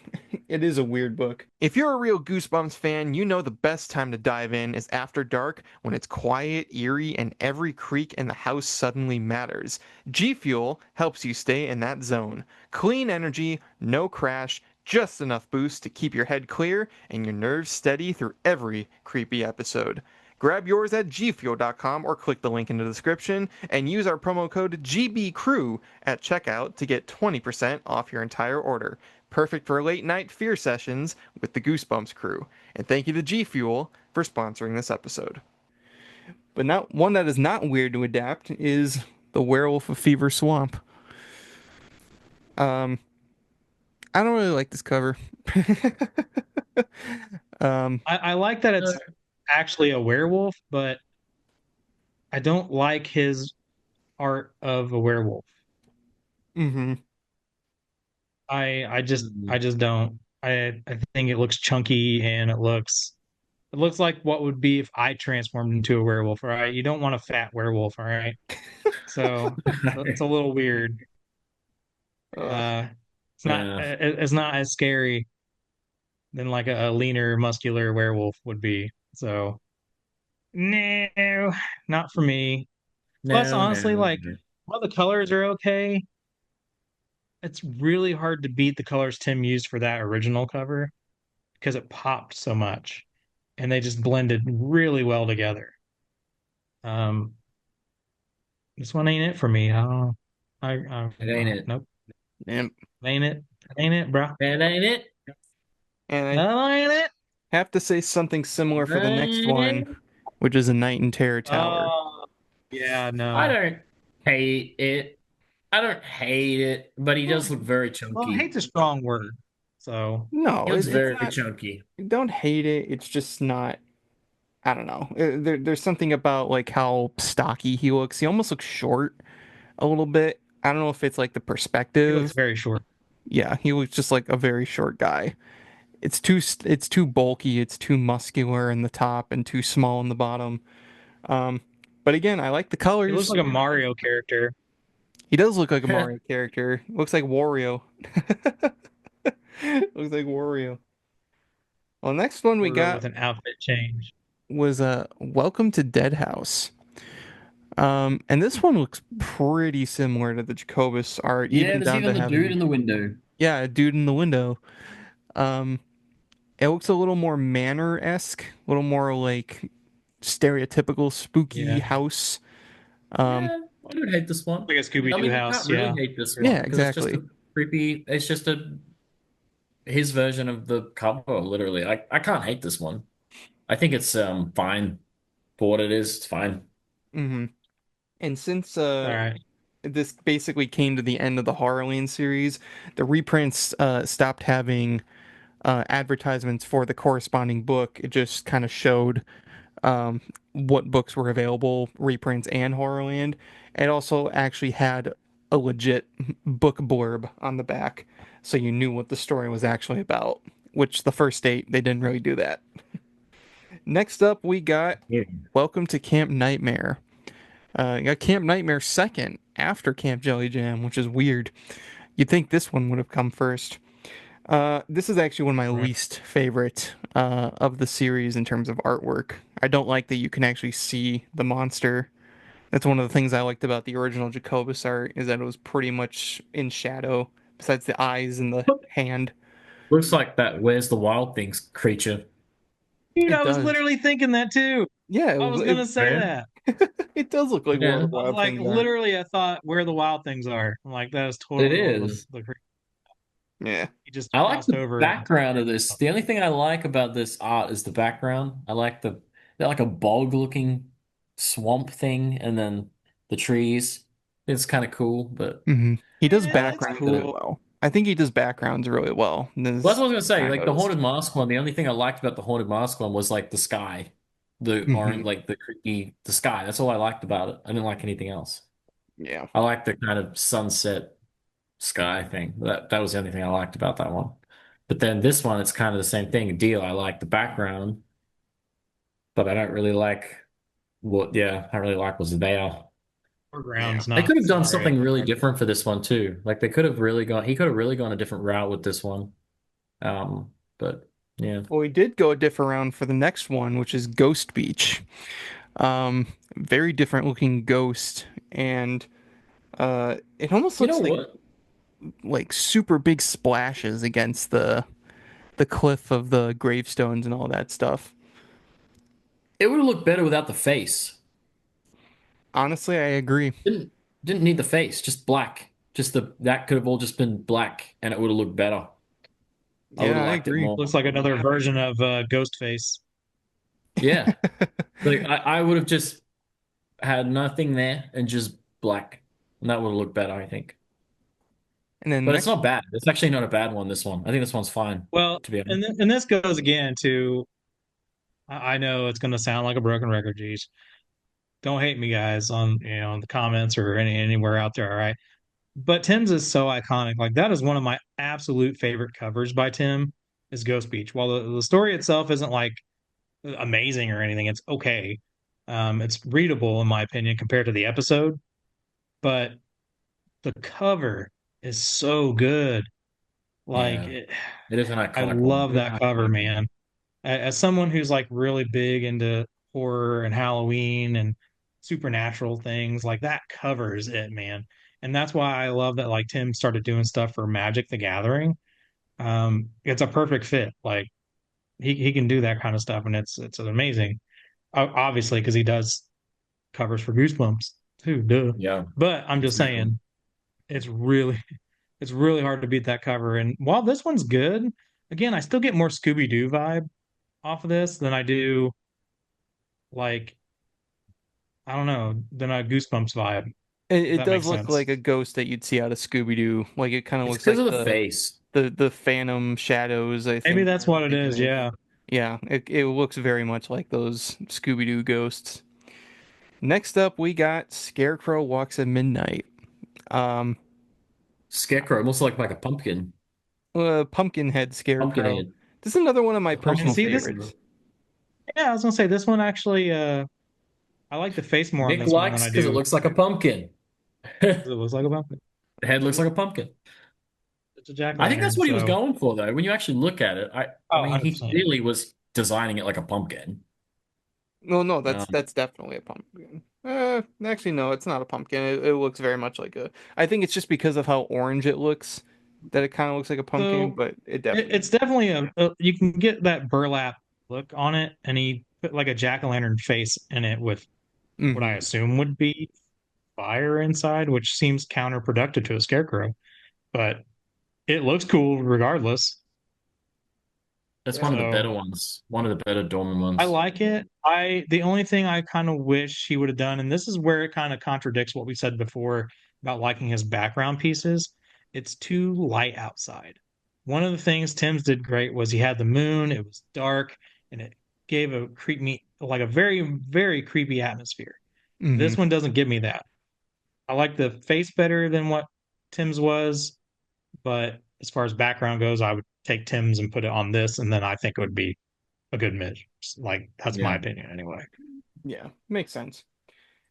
It is a weird book. If you're a real Goosebumps fan, you know the best time to dive in is after dark when it's quiet, eerie, and every creak in the house suddenly matters. Gfuel helps you stay in that zone. Clean energy, no crash, just enough boost to keep your head clear and your nerves steady through every creepy episode. Grab yours at gfuel.com or click the link in the description and use our promo code GBCREW at checkout to get 20% off your entire order. perfect for late night fear sessions with the Goosebumps crew. And thank you to Gfuel for sponsoring this episode. But now, one that is not weird to adapt is the Werewolf of Fever Swamp. I don't really like this cover. I like that it's actually a werewolf, but I don't like his art of a werewolf. Mm-hmm. I just don't. I think it looks chunky and it looks like what would be if I transformed into a werewolf, all right? You don't want a fat werewolf, all right? So it's a little weird. Uh Yeah. it's not as scary than like a leaner, muscular werewolf would be. So no, not for me. Plus, No, honestly, no, like no. while the colors are okay, it's really hard to beat the colors Tim used for that original cover because it popped so much and they just blended really well together. Um, this one ain't it for me. I don't know. It ain't it. Nope. And, Ain't it? Ain't it, bro? It ain't it. and I No, ain't it? have to say something similar for the next Ain't it. one, which is A Night in Terror Tower. Oh, yeah, I no. don't hate it. I don't hate it, but he does look very Well, chunky. hate's a strong word. So, No, He looks it's very not. chunky. Don't hate it. It's just not. I don't know. There's something about like how stocky he looks. He almost looks short a little bit. I don't know if it's like the he looks perspective. very short. Yeah, he looks just like a very short guy. It's too bulky. It's too muscular in the top and too small in the bottom. Um, but again, I like the He looks colors. like a Mario character. He does look like a Mario character. Looks like Wario. Looks like Wario. Well, next one we got With an outfit change. was Welcome to Dead House. And this one looks pretty similar to the Jacobus art, Yeah, even there's down even to the dude having in the window. yeah, a dude in the window. Um, it looks a little more manor-esque, a little more like stereotypical spooky Yeah. house. Yeah, I don't hate this one. Like a Scooby I Doo mean, you house. can't really Yeah. hate this one Yeah, because it's just exactly. a creepy. It's just his version of the cover. Literally, I can't hate this one. I think it's fine for what it is. It's fine. Hmm. And since All right. this basically came to the end of the Horrorland series, the reprints stopped having advertisements for the corresponding book. It just kind of showed what books were available, reprints and Horrorland. It also actually had a legit book blurb on the back, so you knew what the story was actually about, which the first 8, they didn't really do that. Next up, we got Yeah. Welcome to Camp Nightmare. You got Camp Nightmare second after Camp Jelly Jam, which is weird. You'd think this one would have come first. This is actually one of my least favorite of the series in terms of artwork. I don't like that you can actually see the monster. That's one of the things I liked about the original Jacobus art is that it was pretty much in shadow, besides the eyes and the hand. Looks like that. Where's the Wild Things creature? Dude, It I was does. literally thinking that too. Yeah, I was gonna say Yeah. that. it does look like one of Yeah. the I was wild like, things. Are. literally, I thought where the wild things are. I'm like, that is It totally is. Yeah. he just I like crossed the over. background of this. The only thing I like about this art is the background. I like they're like a bog-looking swamp thing, and then the trees. It's kind of cool, but He does Yeah, that's backgrounds really cool. well. I think he does backgrounds really well. well, that's what I was gonna say. I Like the noticed. Haunted Mask one, the only thing I liked about the Haunted Mask one was like the sky, the orange, like the creepy, the sky. That's all I liked about it. I didn't like anything else. Yeah. I liked the kind of sunset sky thing. That was the only thing I liked about that one. But then this one, it's kind of the same thing. Deal. I like the background, but I don't really like what. Yeah, I don't really like what's there. Foreground's They not could have done great. something really different for this one too. Like they could have really gone. He could have really gone a different route with this one. But yeah. Well, we did go a different round for the next one, which is Ghost Beach. Very different looking ghost, and it almost You know looks what? like super big splashes against the cliff of the gravestones and all that stuff. It would have looked better without the face. Honestly, I agree. Didn't need the face, just black. Just that could have all just been black, and it would have looked better. I would Yeah, have I liked it agree. more. Looks like another version of Ghostface. Yeah. Like I would have just had nothing there and just black. And that would have looked better, I think. And then But it's next, not bad. It's actually not a bad one, this one. I think this one's fine, Well, to be and honest. and this goes again to I know it's going to sound like a broken record, geez. Don't hate me, guys, on in the comments or anywhere out there. All right, but Tim's is so iconic. Like that is one of my absolute favorite covers by Tim. Is Ghost Beach. While the story itself isn't like amazing or anything, it's okay. It's readable in my opinion compared to the episode, but the cover is so good. Like Yeah. It is an I iconic one. love that cover, man. As someone who's like really big into horror and Halloween and supernatural things, like that covers it, man. And that's why I love that like Tim started doing stuff for Magic the Gathering. It's a perfect fit. Like he can do that kind of stuff, and it's amazing. Obviously, because he does covers for Goosebumps too, duh. Yeah. But I'm just Exactly. saying, it's really it's really hard to beat that cover. And while this one's good, again, I still get more Scooby Doo vibe off of this than I do like I don't know than a Goosebumps vibe. If it that does makes look sense. like a ghost that you'd see out of Scooby Doo. Like it kind of It's looks because like of the face. the Phantom shadows. I Maybe think that's you're what it thinking is. of. Yeah. Yeah, it looks very much like those Scooby Doo ghosts. Next up, we got Scarecrow Walks at Midnight. Um, Scarecrow, almost like a pumpkin. Pumpkinhead Pumpkin Scarecrow. head. This is another one of my A And pumpkin personal see this. scarecrow. favorites. Yeah, I was gonna say this one actually. I like the face more on Nick this one than likes I because it do. looks like a pumpkin. 'Cause it looks like a pumpkin. The head looks like a pumpkin. It's a jack o' I think that's lantern. what he was So going for, though. When you actually look at it, I oh, mean, he 100%. clearly was designing it like a pumpkin. No, no, Um, that's definitely a pumpkin. Actually, no, it's not a pumpkin. It looks very much like a. I think it's just because of how orange it looks that it kind of looks like a pumpkin, So but it definitely. it's definitely you can get that burlap look on it, and he put like a jack o' lantern face in it with what I Hmm. assume would be fire inside, which seems counterproductive to a scarecrow, but it looks cool regardless. that's one of the So better ones. One of the better Dorman I ones. like it. The only thing I kind of wish he would have done, and this is where it kind of contradicts what we said before about liking his background pieces, it's too light outside. One of the things Tim's did great was he had the moon, it was dark, and it gave a creepy, like a very, very creepy atmosphere. Hmm. This one doesn't give me that. I like the face better than what Tim's was, but as far as background goes, I would take Tim's and put it on this, and then I think it would be a good mix. Like that's my Yeah. opinion anyway. Yeah, makes sense.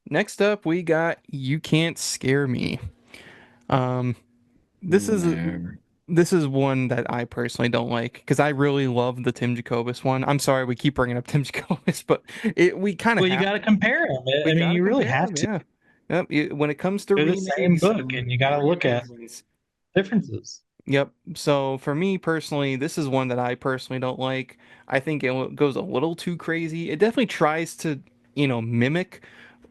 Next up, we got You Can't Scare Me. Um, this is No. this is one that I personally don't like because I really love the Tim Jacobus one. I'm sorry we keep bringing up Tim Jacobus, but we kind of Well, you have got to to. compare them. We I mean, gotta you really compare have them, to. yeah. Yep. When it comes to They're the same remakes book, and you got to look at reimaginings. differences. Yep. So for me personally, this is one that I personally don't like. I think it goes a little too crazy. It definitely tries to, mimic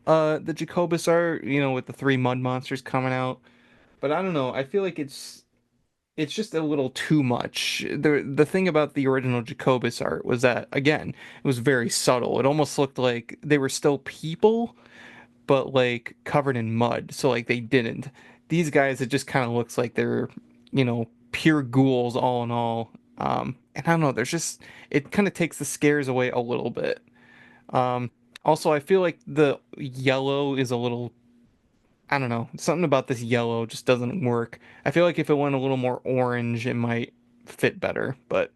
the Jacobus art, with the three mud monsters coming out. But I don't know. I feel like it's just a little too much. The thing about the original Jacobus art was that again, it was very subtle. It almost looked like they were still people, but like covered in mud. So like they didn't. These guys, it just kind of looks like they're, pure ghouls all in all. And I don't know. There's just it kind of takes the scares away a little bit. Um, Also, I feel like the yellow is a little. I don't know. Something about this yellow just doesn't work. I feel like if it went a little more orange, it might fit better. But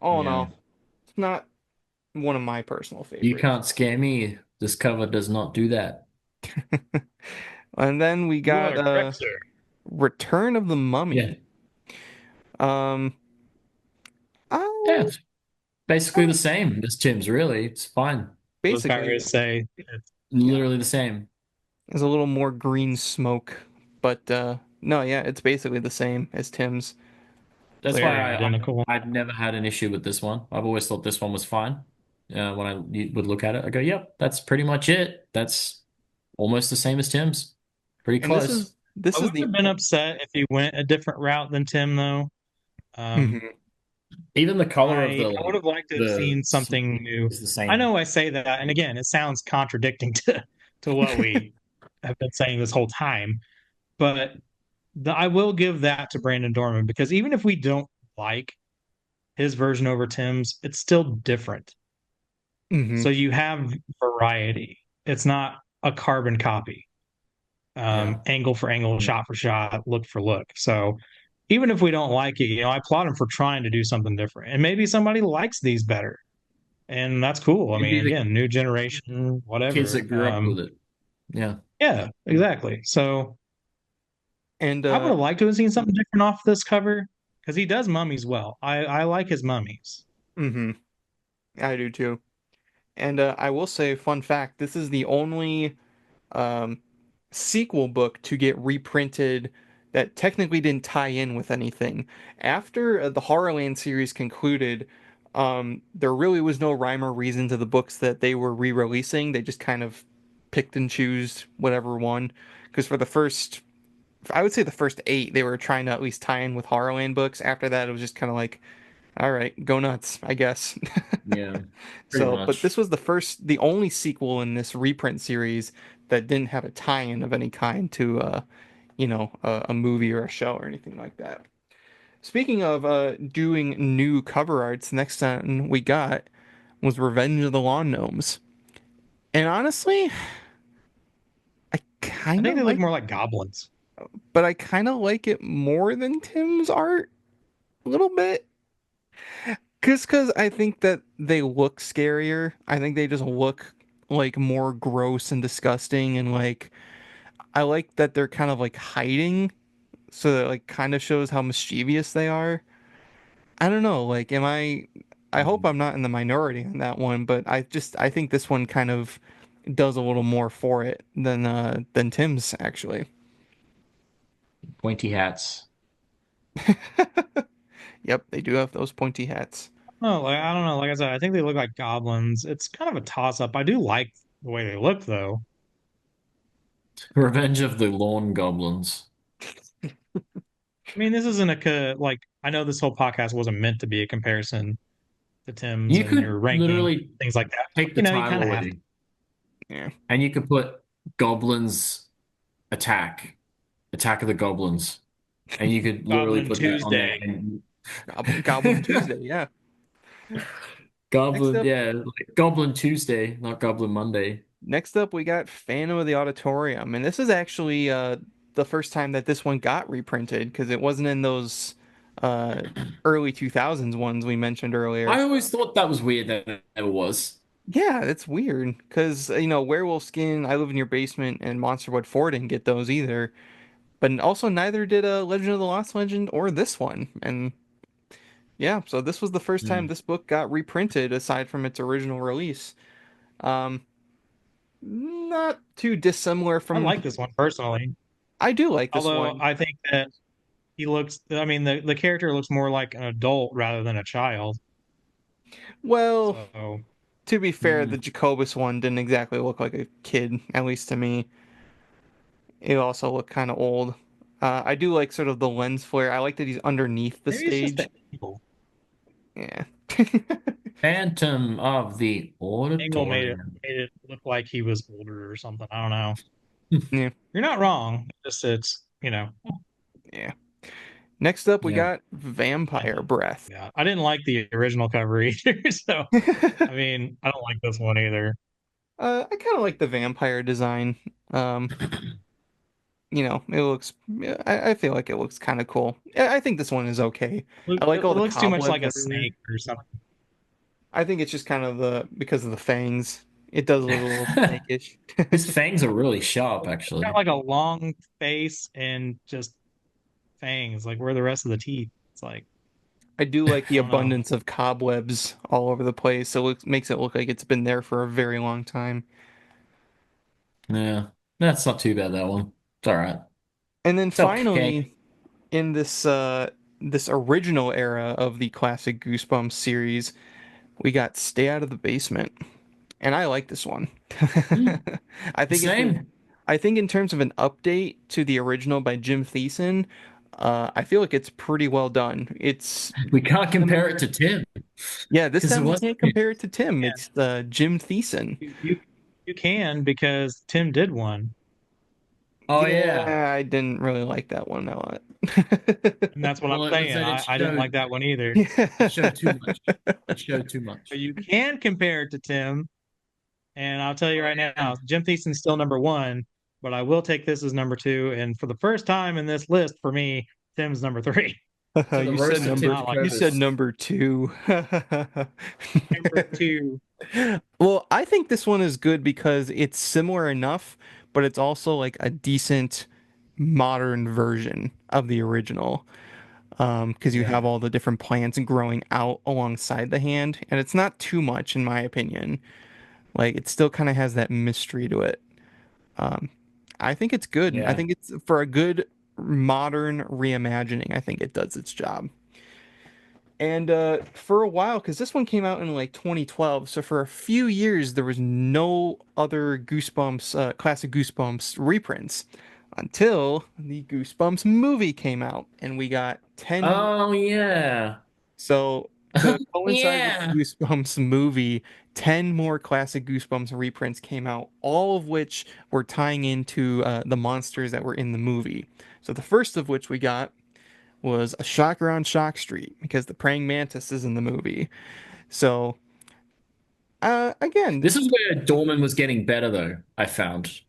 all in Yeah. all, it's not one of my personal You favorites. can't scare me. This cover does not do that. And then we You got are correct, sir. Return of the Yeah. Mummy. Um, Yeah, I, it's basically the same as Tim's, really. It's fine. Those basically guys say it's, yeah. Literally the same. there's a little more green smoke, but no, yeah, it's basically the same as Tim's. That's Very why identical. I've never had an issue with this one. I've always thought this one was fine. When I would look at it, I go, yep, that's pretty much it. That's almost the same as Tim's. Pretty And this close. is this I is wouldn't the have been upset if he went a different route than Tim, though. Mhm. Even the color of I would have liked to have the seen suit something new. is the I same. know I say that, and again, it sounds contradicting to what we have been saying this whole time, but I will give that to Brandon Dorman because even if we don't like his version over Tim's, it's still different. Mm-hmm. So you have variety. It's not a carbon copy, Yeah. angle for angle, shot for shot, look for look. So even if we don't like it, I applaud him for trying to do something different. And maybe somebody likes these better, and that's cool. I Maybe mean, the again, new generation, kids whatever. that grew up with it. Yeah. Yeah, exactly. So And I would have liked to have seen something different off this cover because he does mummies well. I like his mummies. mm-hmm. I do too. And I will say, fun fact: this is the only um, sequel book to get reprinted that technically didn't tie in with anything. After the Horrorland series concluded, there really was no rhyme or reason to the books that they were re-releasing. They just kind of picked and chose whatever one. Because for the first, I would say the first 8, they were trying to at least tie in with Horrorland books. After that, it was just kind of like, all right, go nuts, I guess. Yeah. Pretty So, but much. this was the only sequel in this reprint series that didn't have a tie-in of any kind to, a movie or a show or anything like that. Speaking of doing new cover arts, next time we got was Revenge of the Lawn Gnomes, and honestly, I I kind think of they look like, more like goblins. but I kind of like it more than Tim's art a little bit. Cause I think that they look scarier. I think they just look like more gross and disgusting, and like I like that they're kind of like hiding, so that like kind of shows how mischievous they are. I don't know, like am I? I hope I'm not in the minority on that one, but I think this one kind of does a little more for it than Tim's actually. Pointy hats. Yep, they do have those pointy hats. No, like I don't know. Like I said, I think they look like goblins. It's kind of a toss up. I do like the way they look, though. Revenge of the Lawn Goblins. I mean, this isn't like I know this whole podcast wasn't meant to be a comparison to Tim's You and could your ranking literally things like that. take the You kind title of have to. away Yeah. and you could put Goblins Attack, Attack of the Goblins, and you could literally Goblin put that on there. Tuesday. And Goblin Tuesday, yeah. Next Goblin, up, yeah, like Goblin Tuesday, not Goblin Monday. Next up, we got Phantom of the Auditorium, and this is actually the first time that this one got reprinted because it wasn't in those uh, early 2000s ones we mentioned earlier. I always thought that was weird that it never was. Yeah, it's weird because Werewolf Skin, I Live in Your Basement, and Monster Wood 4 didn't get those either. But also neither did Legend of the Lost Legend or this one. And yeah, so this was the first time Hmm. this book got reprinted aside from its original release. Um, Not too dissimilar I from. like this one personally, I do like this although one. I think that he looks. I mean, the character looks more like an adult rather than a child. Well, So to be fair, Hmm. the Jacobus one didn't exactly look like a kid, at least to me. It also looked kind of old. I do like sort of the lens flare. I like that he's underneath the maybe it's just the stage. angle. Yeah. Phantom of the Angle Auditorium. made it look like he was older or something. I don't know. Yeah. You're not wrong. It's Yeah. Next up, we Yeah. got Vampire Breath. yeah. I didn't like the original cover either. So I mean, I don't like this one either. I kind of like the vampire design. Um, it looks. I feel like it looks kind of cool. I think this one is okay. I like It all the looks too much cobwebs like a everywhere. snake or something. I think it's just kind of because of the fangs. It does look a little snakish. His fangs are really sharp, It's got actually. like a long face and just fangs. Like where are the rest of the teeth? It's like I do like I the don't know. abundance of cobwebs all over the place. So it makes it look like it's been there for a very long time. Yeah. That's not too bad, that one. It's all right. And then It's okay. finally, in this original era of the classic Goosebumps series, we got Stay Out of the Basement. And I like this one. Hmm. I think it's Same. I think in terms of an update to the original by Jim Thiessen, I feel like it's pretty well done. It's We can't compare similar. it to Tim Yeah, this because it time we was. can't compare it to Tim. Yeah, It's Jim Thiessen. you can because Tim did one, Oh yeah. Yeah, I didn't really like that one a lot. and that's what I'm Well, it was saying. that it I didn't like showed that one either. it showed too much. It showed too much. But you can compare it to Tim, and I'll tell you Oh right yeah. now, Jim Thiessen's still number one, but I will take this as number two. And for the first time in this list, for me, Tim's number three. So the You said roast I of did Tim number not like you this. said Jacobus. number two. Number two. Well, I think this one is good because it's similar enough, but it's also like a decent modern version of the original. Because you Yeah. have all the different plants growing out alongside the hand, and it's not too much in my opinion. Like it still kind of has that mystery to it. Um, I think it's good. I Yeah. think it's for a good modern reimagining. I think it does its job. And for a while, because this one came out in like 2012, so for a few years there was no other Goosebumps, classic Goosebumps reprints until the Goosebumps movie came out, and we got 10. Oh yeah. So to coincide with the Yeah. Goosebumps movie, 10 more classic Goosebumps reprints came out, all of which were tying into the monsters that were in the movie. So the first of which we got was a Shocker on Shock Street because the praying mantis is in the movie. So again, This is where Dorman was getting better, though, I found.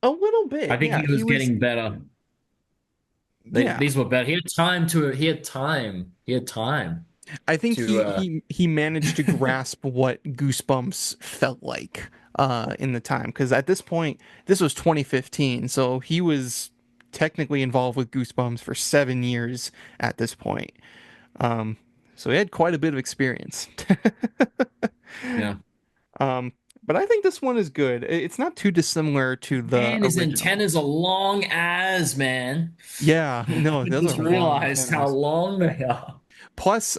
a little I bit, think yeah. he was getting better. Yeah. These were better. He had time to. He had time. He had time I think to. he managed to grasp what Goosebumps felt like in the time, because at this point, this was 2015, so he was technically involved with Goosebumps for 7 years at this point. Um, so he had quite a bit of experience. Yeah. Um, but I think this one is good. It's not too dissimilar to the Man, his original. antennas are long as, man. Yeah, no, I those are just long realized how antennas. long they are. Plus,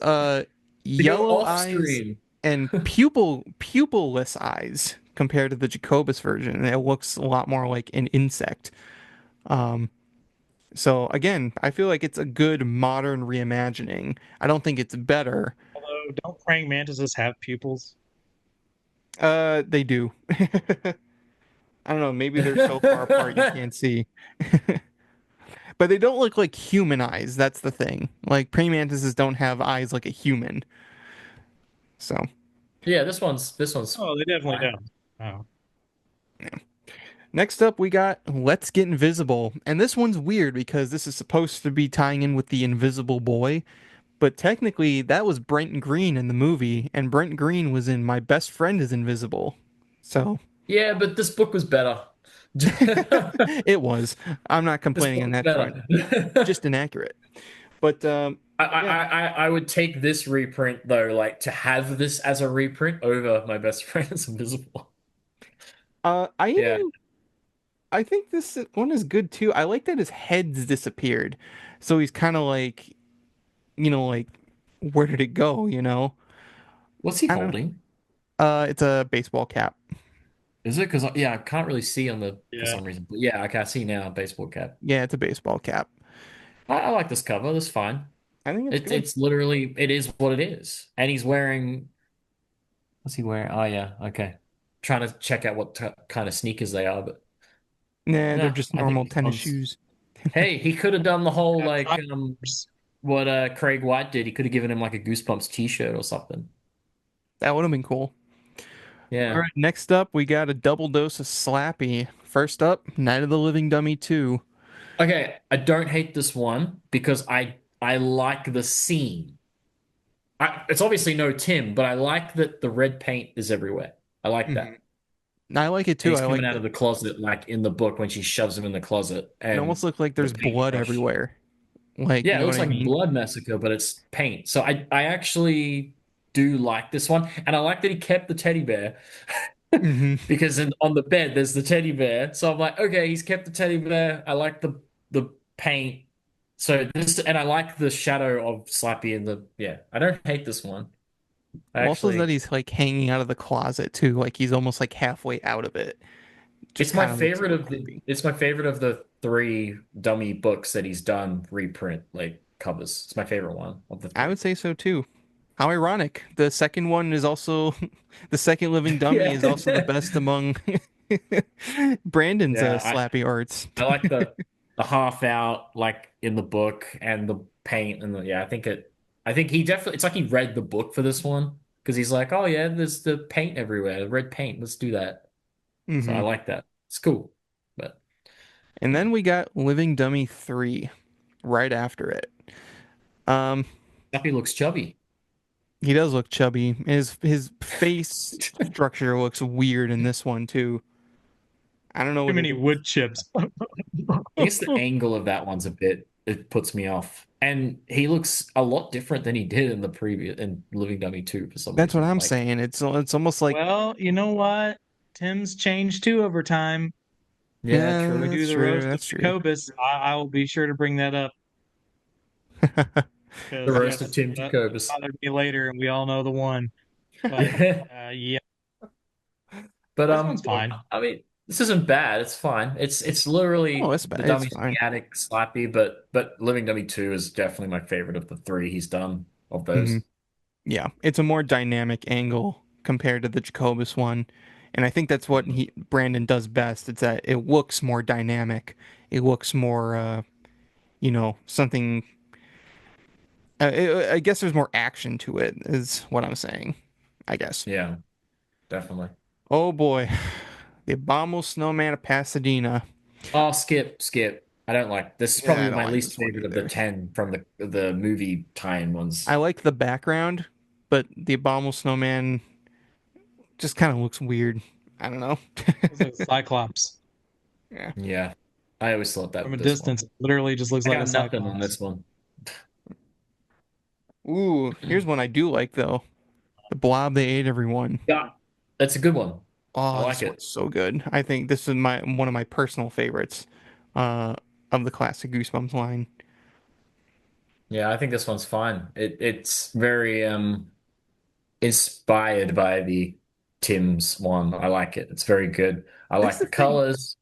They go yellow off eyes screen. and pupilless eyes compared to the Jacobus version. And it looks a lot more like an insect. Um, so again, I feel like it's a good modern reimagining. I don't think it's better. Although, don't praying mantises have pupils? They do. I don't know, maybe they're so far apart you can't see. But they don't look like human eyes. That's the thing. Like praying mantises don't have eyes like a human. So Yeah, this one's Oh, they definitely fine. don't. Oh, next up, we got Let's Get Invisible. And this one's weird because this is supposed to be tying in with the Invisible Boy. But technically, that was Brent Green in the movie. And Brent Green was in My Best Friend is Invisible. So Yeah, but this book was better. it was. I'm not This complaining book on was that front. better. Just inaccurate. But yeah, I would take this reprint though, like to have this as a reprint over My Best Friend is Invisible. I Yeah. even I think this one is good too. I like that his head's disappeared. So he's kind of like, like where did it go, What's he I don't holding? it's a baseball cap. Is it? Because yeah, I can't really see on the for yeah. some reason. But yeah, okay, I see now baseball cap. Yeah, it's a baseball cap. I like this cover. That's fine. I think it's good. It's literally it is what it is. And he's wearing what's he wearing? Oh yeah, okay. Trying to check out what kind of sneakers they are, but Nah, they're no, just I think normal these tennis ones. shoes. Hey, he could have done the whole Got like tires. what Craig White did. He could have given him like a Goosebumps t-shirt or something. That would have been cool. All Yeah. right, next up we got a double dose of Slappy. First up, Night of the Living Dummy 2. Okay, I don't hate this one because I like the scene. It's obviously no Tim, but I like that the red paint is everywhere. I like Mhm. that. I like it And too. he's I coming like out of the closet like in the book when she shoves him in the closet it and almost looks like the there's blood paintbrush. everywhere. Like, you Yeah, it know what looks I like mean? Blood Massacre, but it's paint. So I actually do like this one. And I like that he kept the teddy bear Hmm. because on the bed there's the teddy bear. So I'm like, okay, he's kept the teddy bear. I like the paint. So this and I like the shadow of Slappy in the yeah. I don't hate this one. I Also, that actually he's like hanging out of the closet too. Like he's almost like halfway out of it. just kind of looks a little creepy. it's my favorite of the three dummy books that he's done reprint like covers. It's my favorite one of the I three. would say so too. How ironic. The second one is also the second living dummy Yeah. is also the best among Brandon's Yeah, slappy arts. I like the half out like in the book and the paint and the yeah, I think he definitely it's like he read the book for this one because he's like, "Oh yeah, there's the paint everywhere, the red paint. Let's do that." So I Hmm. like that. It's cool. But And then we got Living Dummy 3 right after it. Um, Duffy looks chubby. he does look chubby. His face structure looks weird in this one too. I don't know Too what it many is. wood chips. I guess the angle of that one's a bit it puts me off. And he looks a lot different than he did in the previous in Living Dummy 2 for some That's what reason. I'm Like saying. It's almost like Well, you know what? Tim's changed too over time. yeah, When yeah, we true. do that's the true. roast of That's true. Jacobus, I will be sure to bring that up The because roast of yes, Tim that Jacobus. bothered me later, and we all know the one. But yeah, But this one's fine. I mean, this isn't bad. It's fine. It's Oh, literally it's the it's Dummies in fine. the Attic, Slappy, but Living Dummy 2 is definitely my favorite of the three he's done of Hmm. those. Yeah, it's a more dynamic angle compared to the Jacobus one, and I think that's what he Brandon does best. It's that it looks more dynamic. It looks more, something. I guess there's more action to it, is what I'm saying. I guess. Yeah, definitely. Oh boy, the Abominable Snowman of Pasadena. Oh, skip. I don't like this is Yeah, I probably don't my like least this one favorite of the either. 10 from the movie tie-in I ones. like the background, but the Abominable Snowman just kind of looks weird. I don't know. Looks like a Cyclops Yeah. Yeah. I always thought that from a with this one. distance. It literally just looks I like a got nothing on Cyclops. this one. Ooh, here's one I do like though. The Blob They Ate Everyone. Yeah, that's a good one. I Oh, like this it. one's so good. I think this is my one of my personal favorites uh of the classic Goosebumps line. Yeah, I think this one's fine. It's very inspired by the Tim's one. I like it. It's very good. I That's like the the thing. colors.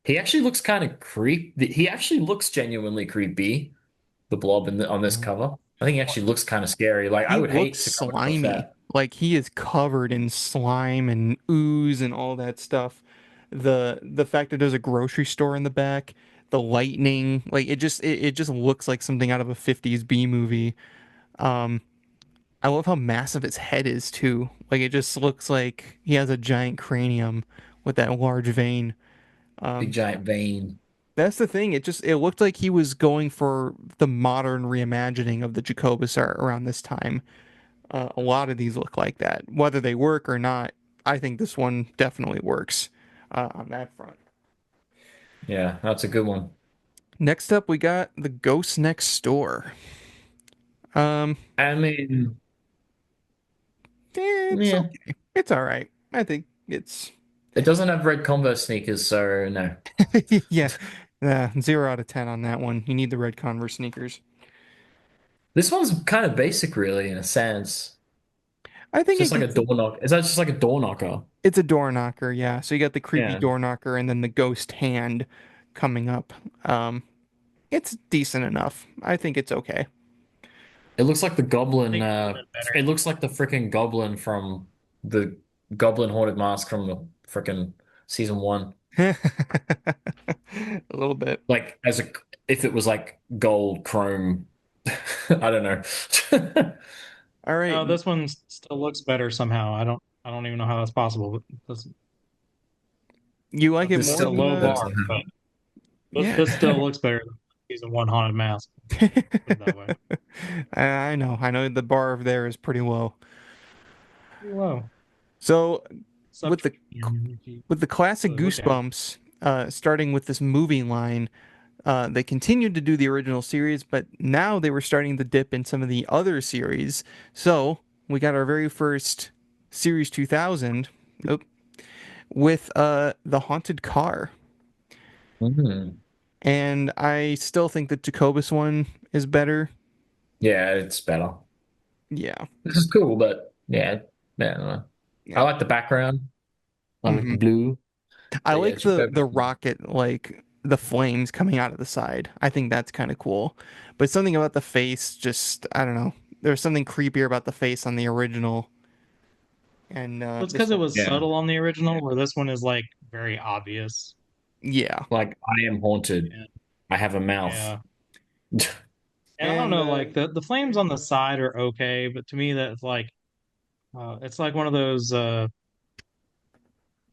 He actually looks kind of He actually looks genuinely creepy. The blob on this cover. I think he actually looks kind of scary. Like I He would looks hate to come across slimy. that. Like he is covered in slime and ooze and all that stuff. The fact that there's a grocery store in the back, the lightning, like it just looks like something out of a 50s B movie. Um I love how massive his head is too. Like it just looks like he has a giant cranium with that large vein. Big Um giant vein. that's the thing. It looked like he was going for the modern reimagining of the Jacobasar around this time. A lot of these look like that. Whether they work or not, I think this one definitely works on that front. Yeah, that's a good one. Next up, we got the Ghost Next Door. Um, I mean, it's yeah, okay. It's all right. I think it's it doesn't have red Converse sneakers, so no. yeah, 0 out of 10 on that one. You need the red Converse sneakers. This one's kind of basic, really, in a sense. I It's think just like a door knock. Is that just like a door knocker? it's a door knocker. Yeah. So you got the creepy Yeah. door knocker and then the ghost hand coming up. Um, it's decent enough. I think it's okay. It looks like the I goblin. think it would have been better. It looks like the freaking goblin from the Goblin Haunted Mask from the freaking season one. A little bit. Like as a if it was like gold chrome. I don't know. All right. No, this one still looks better somehow. I don't even know how that's possible. But You like it This it's more a still than low looks better bar, somehow. but yeah. this still looks better than season one haunted mask. Put it that way. I know. I know the bar over there is pretty low. Pretty low. So with the Subterranean. with the classic Really look at it. Goosebumps, starting with this movie line, they continued to do the original series, but now they were starting to dip in some of the other series. So we got our very first Series 2000 oop, with the Haunted Car. Mhm. And I still think the Jacobus one is better. Yeah, it's better. Yeah. This is cool, but yeah, I don't know. I Yeah. like the background. I like the Hmm. blue. I But yeah, like the Jacoby. rocket, like the flames coming out of the side. I think that's kind of cool. But something about the face, just I don't know. There's something creepier about the face on the original, and Well, it's this because it one, was Yeah. subtle on the original, where this one is like very obvious. yeah. Like I am haunted. Yeah. I have a mouth. Yeah. And I don't And know, like the flames on the side are okay, but to me that's like it's like one of those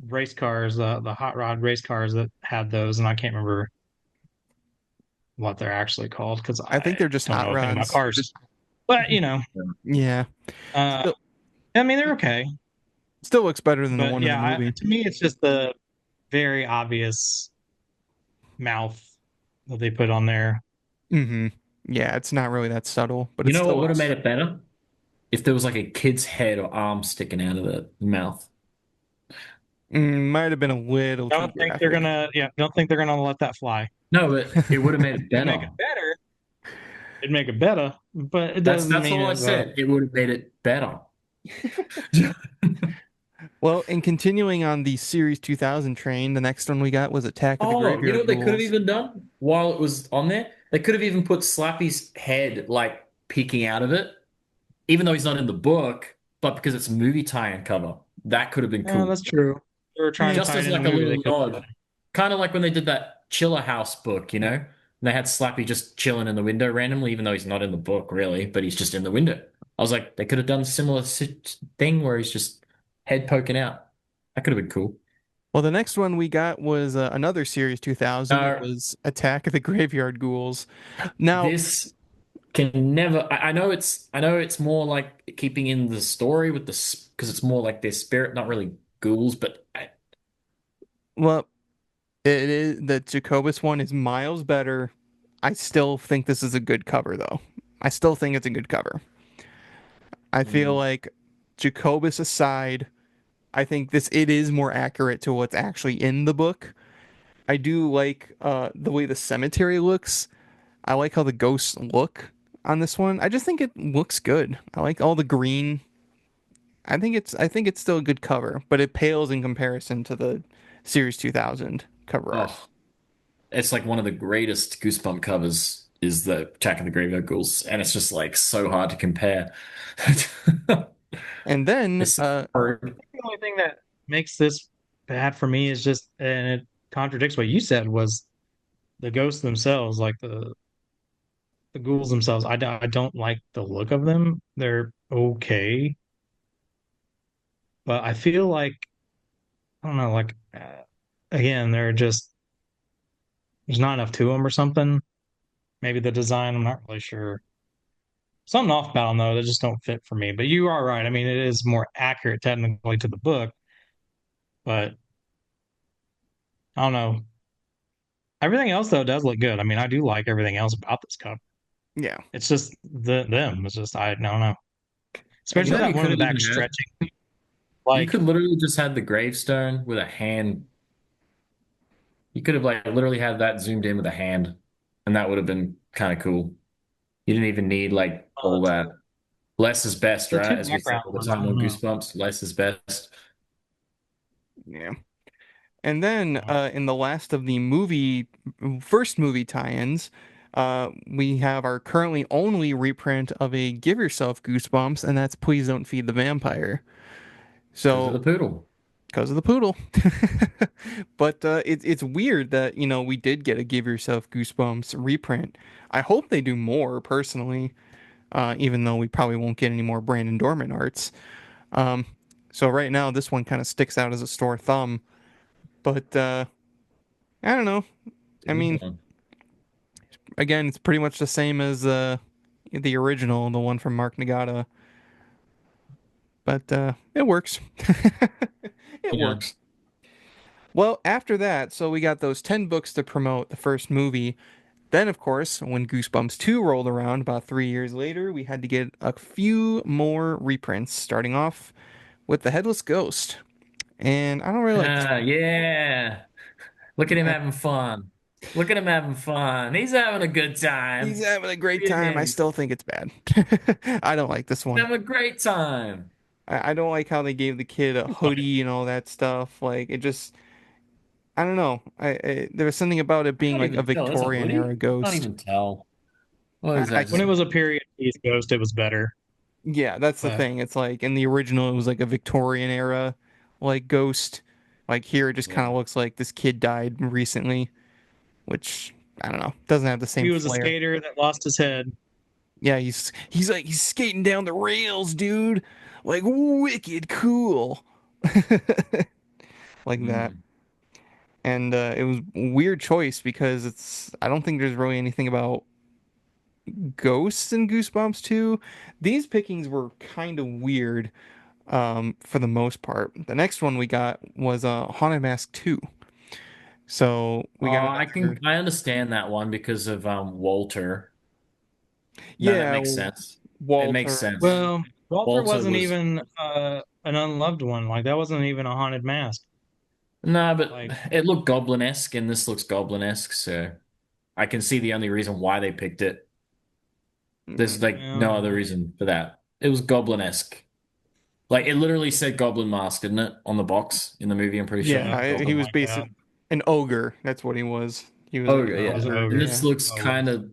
race cars, the hot rod race cars that had those, and I can't remember what they're actually called because I think I they're just don't hot know a thing about rods. cars. But Yeah, uh, still I mean they're okay. still looks better than the But one in the yeah, movie. to me it's just the very obvious mouth that they put on there. Mm-hmm. Yeah, it's not really that subtle, but You it know what still would have looks. made it better? If there was like a kid's head or arm sticking out of the mouth. Might have been a little too Don't think they're graphic. gonna yeah, don't think they're gonna let that fly. No, but it would have made it It'd make better. it better. It'd make it better, but it That's doesn't that's mean all I it said. It would have made it better. Well, and continuing on the Series 2000 train, the next one we got was Attack of the Oh, you know Graveyard what they could have Ghouls. even done while it was on there? They could have even put Slappy's head like peeking out of it, even though he's not in the book, but because it's a movie tie-in cover. That could have been Oh, cool. that's true. They were trying to Just tie it as in the like a movie. They little could. nod. Kind of like when they did that Chiller House book, you know? And they had Slappy just chilling in the window randomly, even though he's not in the book really, but he's just in the window. I was like, they could have done a similar thing where he's just head poking out. That could have been cool. Well, the next one we got was another Series 2000. It No, was Attack of the Graveyard Ghouls. Now, this can never. I know it's more like keeping in the story with the because it's more like their spirit, not really ghouls, but well, it is the Jacobus one is miles better. I still think this is a good cover, though. I still think it's a good cover. I feel Mm, like Jacobus aside, I think this it is more accurate to what's actually in the book. I do like the way the cemetery looks. I like how the ghosts look on this one. I just think it looks good. I like all the green. I think it's still a good cover, but it pales in comparison to the Series 2000 cover art. oh, it's like one of the greatest Goosebump covers is the Attack of the Graveyard Ghouls, and it's just like so hard to compare. And then It's so hard. The only thing that makes this bad for me is just, and it contradicts what you said, was the ghosts themselves, like the ghouls themselves. I don't like the look of them. They're okay, but I feel like I don't know, like again, they're just there's not enough to them or something. Maybe the design, I'm not really sure. Something off about them though, they just don't fit for me. But you are right. I mean, it is more accurate technically to the book, but I don't know. Everything else though does look good. I mean, I do like everything else about this cup. yeah, It's just them. It's just I don't know. You Especially know, that you one in could the have back even had. stretching. You Like could literally just had the gravestone with a hand. You could have like literally had that zoomed in with a hand, and that would have been kind of cool. You didn't even need like all the that. Less is best, the right? two As we say background all the ones. I time don't on know. Goosebumps, less is best. yeah. And then in the last of the first movie tie-ins, we have our currently only reprint of a Give Yourself Goosebumps, and that's Please Don't Feed the Vampire. Because of the So, poodle. because of the poodle. But it's weird that, we did get a Give Yourself Goosebumps reprint. I hope they do more, personally, even though we probably won't get any more Brandon Dorman arts. Um, so right now, this one kind of sticks out as a sore thumb. But I don't know. I mean, again, it's pretty much the same as the original, the one from Mark Nagata. But it works. It Yeah. works. Well, after that, so we got those 10 books to promote the first movie. Then, of course, when Goosebumps 2 rolled around about 3 years later, we had to get a few more reprints, starting off with The Headless Ghost. And I don't really like this Ah, one. yeah. Look at him Uh, having fun. Look at him having fun. He's having a good He's time. having a great Look at time. I him. still think it's bad. I don't like this He's one. having a great time. I don't like how they gave the kid a hoodie and all that stuff. Like, it just, I don't know. There was something about it being Can't like a even tell. Is a Victorian hoodie? era Can't ghost. even tell. What is I that? When Just it was a period piece ghost, it was better. Yeah, that's the But thing. It's like in the original, it was like a Victorian era, like ghost. Like here, it just kind yeah. of looks like this kid died recently, which I don't know, doesn't have the same he was a flair. skater that lost his head. Yeah, he's like he's skating down the rails, dude, like wicked cool, like that. Mm. And it was a weird choice because I don't think there's really anything about ghosts in Goosebumps 2. These pickings were kind of weird for the most part. The next one we got was Haunted Mask 2. So we got another. I understand that one because of Walter. No, that Yeah, makes sense. It makes Walter, and sense. then Well, Walter Walter wasn't was even an unloved one. Like that wasn't even a haunted mask. no, but Like it looked goblin-esque and this looks goblin-esque, so I can see the only reason why they picked it. There's mhm. like no other reason for that. It was goblin-esque. Like it literally said goblin mask, didn't it? On the box in the movie, I'm pretty sure. yeah, Yeah, he something was like that. basically an ogre. That's what he was. He was Oh like an It was yeah. an ogre. And ogre. this Yeah. looks kind Always. of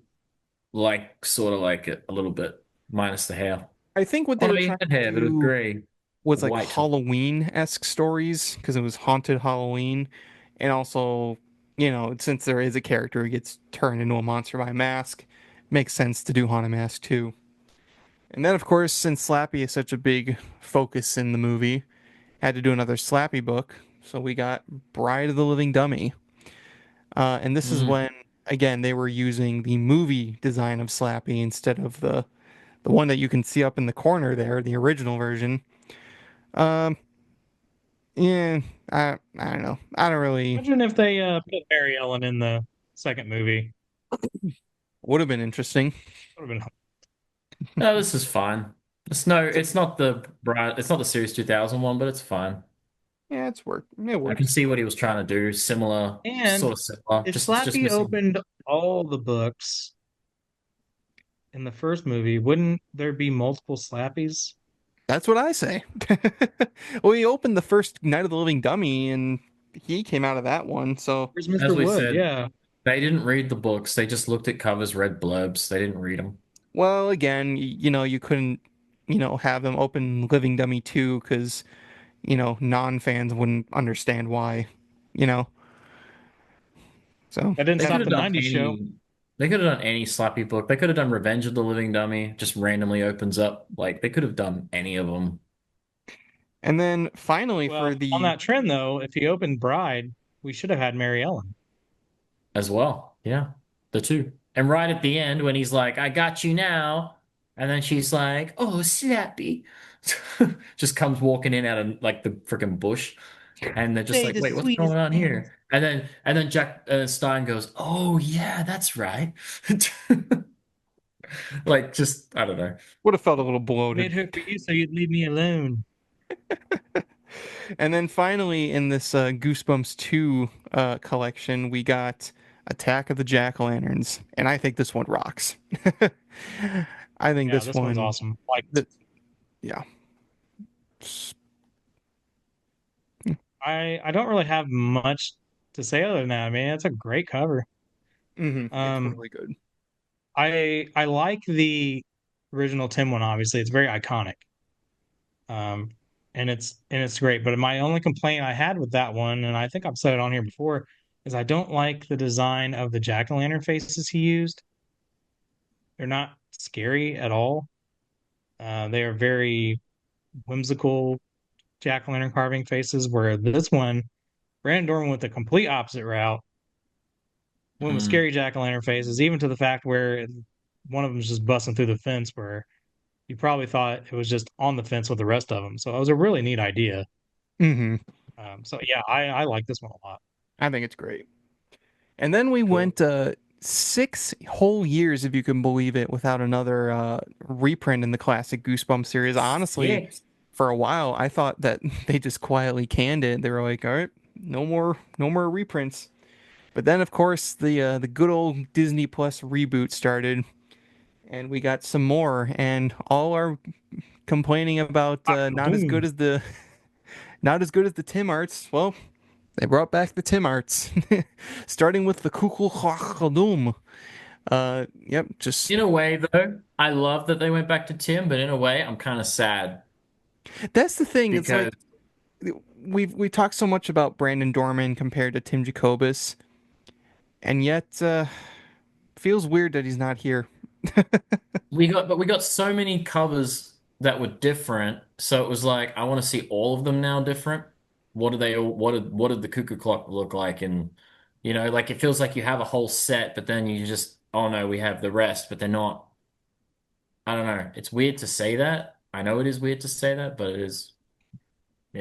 like sort of like it a little bit, minus the hair. I think what Oh they no, were he trying had to hair, but it was do grey. was like White. Halloween-esque stories because it was haunted Halloween, and also, since there is a character who gets turned into a monster by a mask, makes sense to do Haunted Mask too. And then, of course, since Slappy is such a big focus in the movie, had to do another Slappy book. So we got Bride of the Living Dummy. And this is Mm. when, again, they were using the movie design of Slappy instead of the one that you can see up in the corner there, the original version. Um, yeah, I don't know. I don't really. Imagine if they put Mary Ellen in the second movie. Would have been interesting. Would have been No, this is fine. It's not the Brian, it's not the Series 2000 one, but it's fine. Yeah, it I can works. see what he was trying to do. Similar, And sort of similar. if Just Slappy missing. opened all the books in the first movie, wouldn't there be multiple Slappies? That's what I say. Well, he opened the first Night of the Living Dummy, and he came out of that one. So, Where's As Mr. we Wood? said, Yeah. they didn't read the books. They just looked at covers, read blurbs. They didn't read them. well, again, you couldn't, have them open Living Dummy 2 because, non-fans wouldn't understand why, you know. So That didn't They they could stop had the have done 90s show. they could have done any Slappy book. They could have done Revenge of the Living Dummy, just randomly opens up. Like they could have done any of them And then finally for Well, on the that trend though, if he opened Bride, we should have had Mary Ellen. as well. Yeah, the two. And right at the end, when he's like, "I got you now," and then she's like, "Oh, Slappy," just comes walking in out of like the freaking bush, and they're just Say like, the "Wait, what's sweetest going on things. here?" And then Jack Stein goes, "Oh yeah, that's right." Like, just I don't know. would have felt a little I made bloated. her for you so you'd leave me alone. And then finally in this Goosebumps 2 collection, we got Attack of the Jack-o'-lanterns, and I think this one rocks. I think Yeah, this this one's one awesome. Like that yeah. I don't really have much to say other than that. I mean, it's a great cover. It's Um, really good. I like the original Tim one, obviously. It's very iconic. Um, and it's great. But my only complaint I had with that one, and I think I've said it on here before, is I don't like the design of the jack-o'-lantern faces he used. They're not scary at all. They are very whimsical jack-o'-lantern carving faces, where this one, Brandon Dorman went the complete opposite route, went with Mm. scary jack-o'-lantern faces, even to the fact where one of them is just busting through the fence where you probably thought it was just on the fence with the rest of them. So it was a really neat idea. hmm So yeah, I like this one a lot. I think it's great. And then we Cool. went 6 whole years, if you can believe it, without another reprint in the classic Goosebumps series. Honestly, Yeah. for a while, I thought that they just quietly canned it. They were like, "All right, no more reprints." But then, of course, the good old Disney Plus reboot started, and we got some more. And all are complaining about not as good Boom. as the not as good as the Tim Arts. Well, They brought back the Tim arts, starting with the Kukulkanum. Yep, just In a way, though, I love that they went back to Tim, but in a way, I'm kind of sad that's the thing. It's because like we talked so much about Brandon Dorman compared to Tim Jacobus, and yet feels weird that he's not here. we got so many covers that were different. So it was like I want to see all of them now different. What do they all? What did the cuckoo clock look like? And like it feels like you have a whole set, but then you just oh no, we have the rest, but they're not. I don't know. It's weird to say that. I know it is weird to say that, but it is.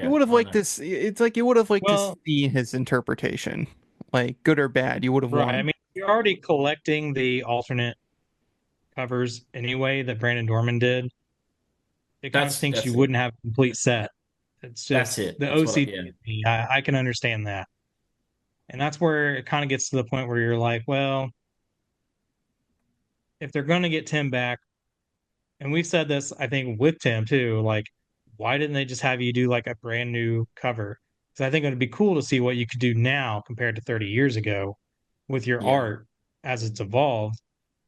You Yeah, would have I don't liked know. this. It's like you would have liked to Well, see his interpretation, like good or bad. You would have right. I wanted. mean, you're already collecting the alternate covers anyway that Brandon Dorman did. It kind of stinks you That's it. wouldn't have a complete set. It's That's just it. the That's what. OCD. Yeah. In me. I can understand that. And that's where it kind of gets to the point where you're like, well, if they're going to get Tim back, and we've said this, I think, with Tim too, like, why didn't they just have you do like a brand new cover? Because I think it would be cool to see what you could do now compared to 30 years ago with your Yeah. art as it's evolved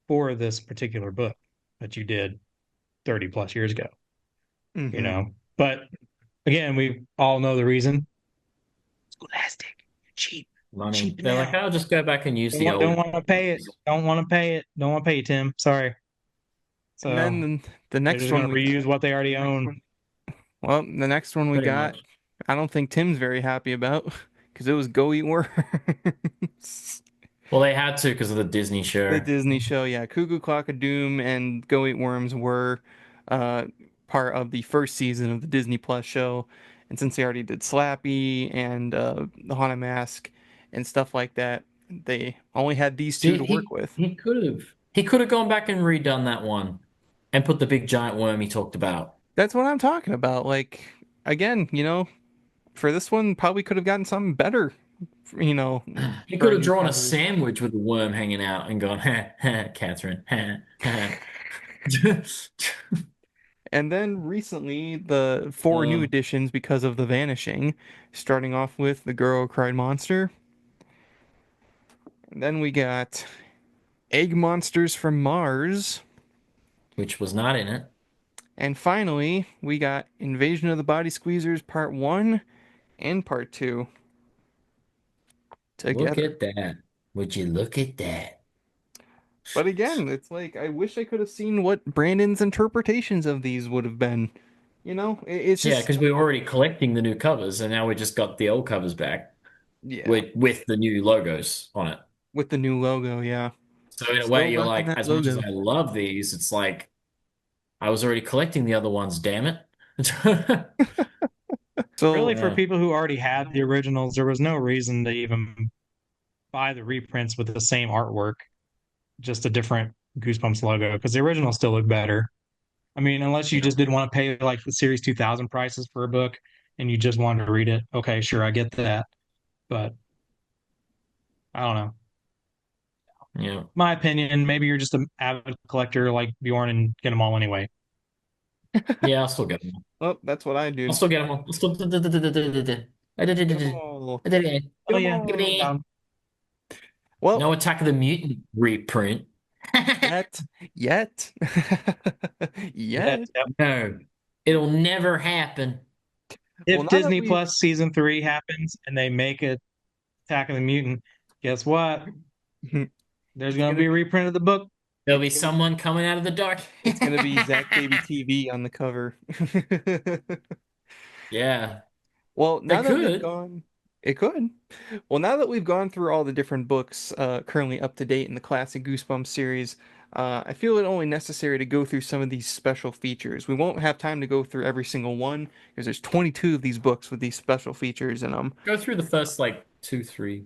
for this particular book that you did 30 plus years ago, you Hmm. know? But again, we all know the reason. Scholastic, cheap, Money. cheap They're like, now. I'll just go back and use the Don't old. want to pay it. Don't want to pay it. Don't want to pay you, Tim. Sorry. And So then the they're next just going one to we got. reuse what they already own. Well, the next one we Pretty got, much. I don't think Tim's very happy about because it was Go Eat Worms. Well, they had to because of the Disney The show. Disney show, yeah. Cuckoo Clock of Doom and Go Eat Worms were uh, part of the first season of the Disney Plus show. And since they already did Slappy and the Haunted Mask and stuff like that, they only had these two See, to work with. he could have gone back and redone that one and put the big giant worm he talked about. That's what I'm talking about. Like, again, for this one, probably could have gotten something better, you know, He for could a have new drawn a cover. sandwich with a worm hanging out and gone, ha, ha, Catherine, ha, ha. And then recently, the four new Uh, additions because of the vanishing, starting off with The Girl Who Cried Monster. And then we got Egg Monsters from Mars. which was not in it. And finally, we got Invasion of the Body Squeezers Part 1 and Part 2 Look together. at that. Would you look at that? But again, it's like I wish I could have seen what Brandon's interpretations of these would have been. It's Yeah, just because we were already collecting the new covers, and now we just got the old covers back yeah, with the new logos on it. with the new logo, yeah. So in a way, Still you're rocking like, that as much as logo. I love these, it's like I was already collecting the other ones, damn it. So Really, for Yeah. people who already had the originals, there was no reason to even buy the reprints with the same artwork, just a different Goosebumps logo, because the originals still look better. I mean, unless you Yeah. just didn't want to pay like the Series 2000 prices for a book and you just wanted to read it. Okay, sure, I get that. But I don't know. Yeah. My opinion, maybe you're just an avid collector like Bjorn and get them all anyway. Yeah, I'll still get them. oh, that's what I I'll do. still get them all. I'll still... Get 'em all. Get Oh 'em yeah, all. down. Well, No Attack of the Mutant reprint. yet, yet, Yeah, yet. yep. No, it'll never happen. Well, If now that Disney we've Plus season 3 happens and they make it Attack of the Mutant, guess what? There's it's going to gonna be a be reprint of the book. There'll be someone coming out of the dark. it's gonna be Zach Baby TV on the cover. Yeah, Well, they now that we've could. gone, it could. Well, now that we've gone through all the different books currently up to date in the classic Goosebumps series, I feel it only necessary to go through some of these special features. We won't have time to go through every single one because there's 22 of these books with these special features in them. Go through the first like two, three.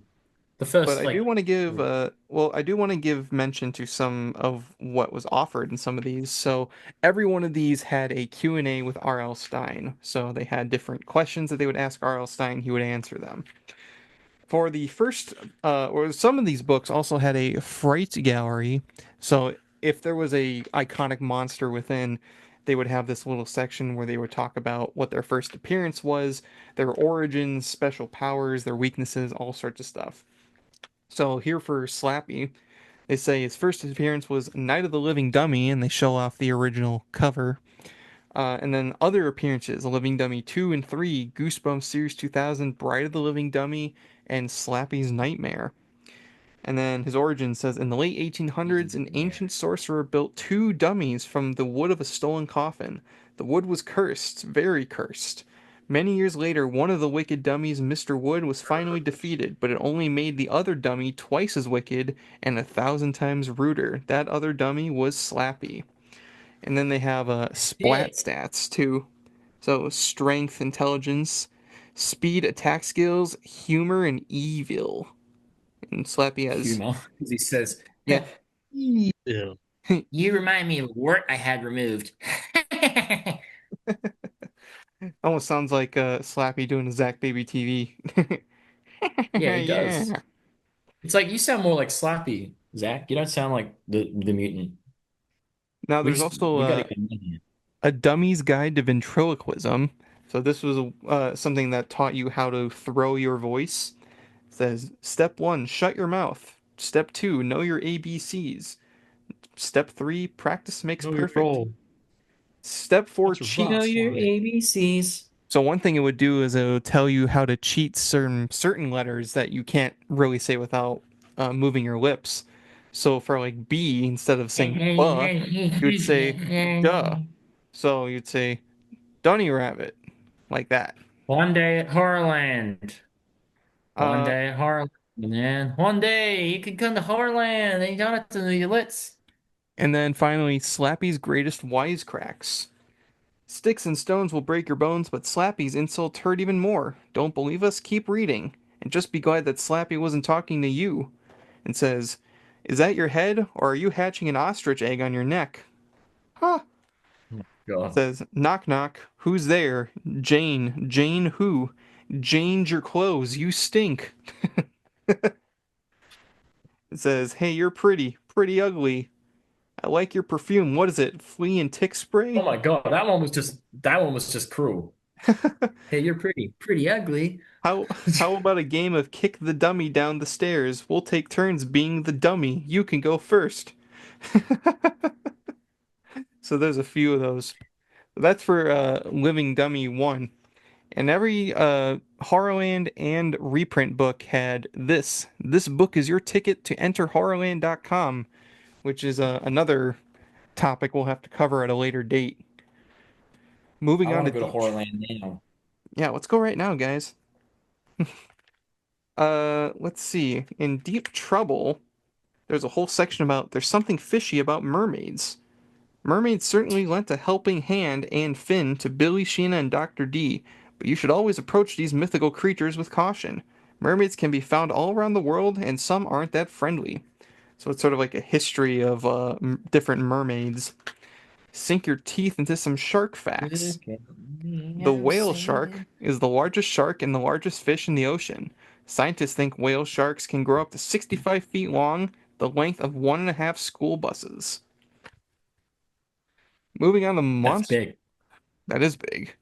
The But first I do like want to give I do want to give mention to some of what was offered in some of these. So every one of these had a Q&A with R.L. Stine. So they had different questions that they would ask R.L. Stine, he would answer them. For the first or some of these books also had a fright gallery. So if there was a iconic monster within, they would have this little section where they would talk about what their first appearance was, their origins, special powers, their weaknesses, all sorts of stuff. So here for Slappy, they say his first appearance was Night of the Living Dummy, and they show off the original cover. And then other appearances, Living Dummy 2 and 3, Goosebumps Series 2000, Bride of the Living Dummy, and Slappy's Nightmare. And then his origin says, in the late 1800s, an ancient sorcerer built 2 dummies from the wood of a stolen coffin. The wood was cursed, very cursed. Many years later, one of the wicked dummies, Mr. Wood, was finally defeated, but it only made the other dummy twice as wicked and 1,000 times ruder. That other dummy was Slappy. And then they have splat stats too. So strength, intelligence, speed, attack skills, humor, and evil. And Slappy has Humor, as he says, yeah. Evil. You remind me of work I had removed. Almost sounds like Slappy doing a Zach Baby TV. Yeah, it does. It's like you sound more like Slappy, Zach. You don't sound like the mutant. Now there's also a Dummy's Guide to Ventriloquism. So this was something that taught you how to throw your voice. It says, step 1, shut your mouth. Step 2, know your ABCs. Step 3, practice makes perfect. Step 4, cheat. Know your ABCs. So one thing it would do is it would tell you how to cheat certain letters that you can't really say without moving your lips. So for like B, instead of saying buh, you'd say duh. So you'd say Dunny Rabbit, like that. One day at Horrorland. One day at Horrorland, man. One day you can come to Horrorland and you don't have to know your lips. And then finally, Slappy's greatest wisecracks. Sticks and stones will break your bones, but Slappy's insults hurt even more. Don't believe us? Keep reading. And just be glad that Slappy wasn't talking to you. And says, is that your head, or are you hatching an ostrich egg on your neck? Huh. It says, knock knock, who's there? Jane. Jane who? Change your clothes, you stink. It says, hey, you're pretty ugly. I like your perfume. What is it? Flea and tick spray? Oh my god, that one was just cruel. Hey, you're pretty ugly. How about a game of kick the dummy down the stairs? We'll take turns being the dummy. You can go first. So there's a few of those. That's for Living Dummy 1. And every Horrorland and reprint book had this. This book is your ticket to enter Horrorland.com, which is another topic we'll have to cover at a later date. Moving on to go to Horrorland now. Yeah, let's go right now, guys. Let's see. In Deep Trouble, there's a whole section about there's something fishy about mermaids. Mermaids certainly lent a helping hand and fin to Billy, Sheena, and Dr. D, but you should always approach these mythical creatures with caution. Mermaids can be found all around the world, and some aren't that friendly. So it's sort of like a history of different mermaids. Sink your teeth into some shark facts. The whale shark is the largest shark and the largest fish in the ocean. Scientists think whale sharks can grow up to 65 feet long, the length of 1.5 school buses. Moving on to monster. That's big. That is big.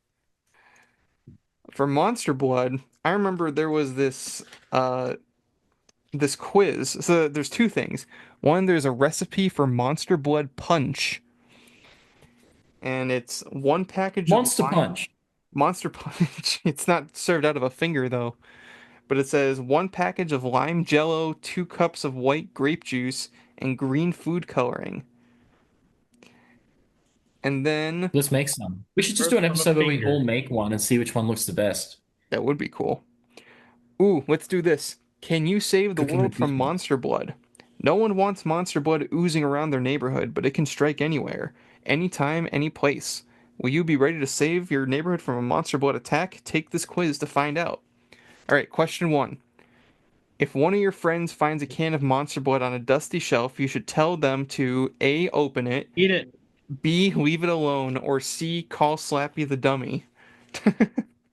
For Monster Blood, I remember there was this this quiz. So there's two things. One, there's a recipe for Monster Blood Punch. And it's one package Monster of Punch. Monster Punch. It's not served out of a finger though. But it says 1 package of lime jello, 2 cups of white grape juice, and green food coloring. And then let's make some. We should just do an episode where we all make one and see which one looks the best. That would be cool. Ooh, let's do this. Can you save the world from monster blood? No one wants monster blood oozing around their neighborhood, but it can strike anywhere, anytime, any place. Will you be ready to save your neighborhood from a monster blood attack? Take this quiz to find out. All right, question 1. If one of your friends finds a can of monster blood on a dusty shelf, you should tell them to A, open it, Eat it. B, leave it alone, or C, call Slappy the dummy.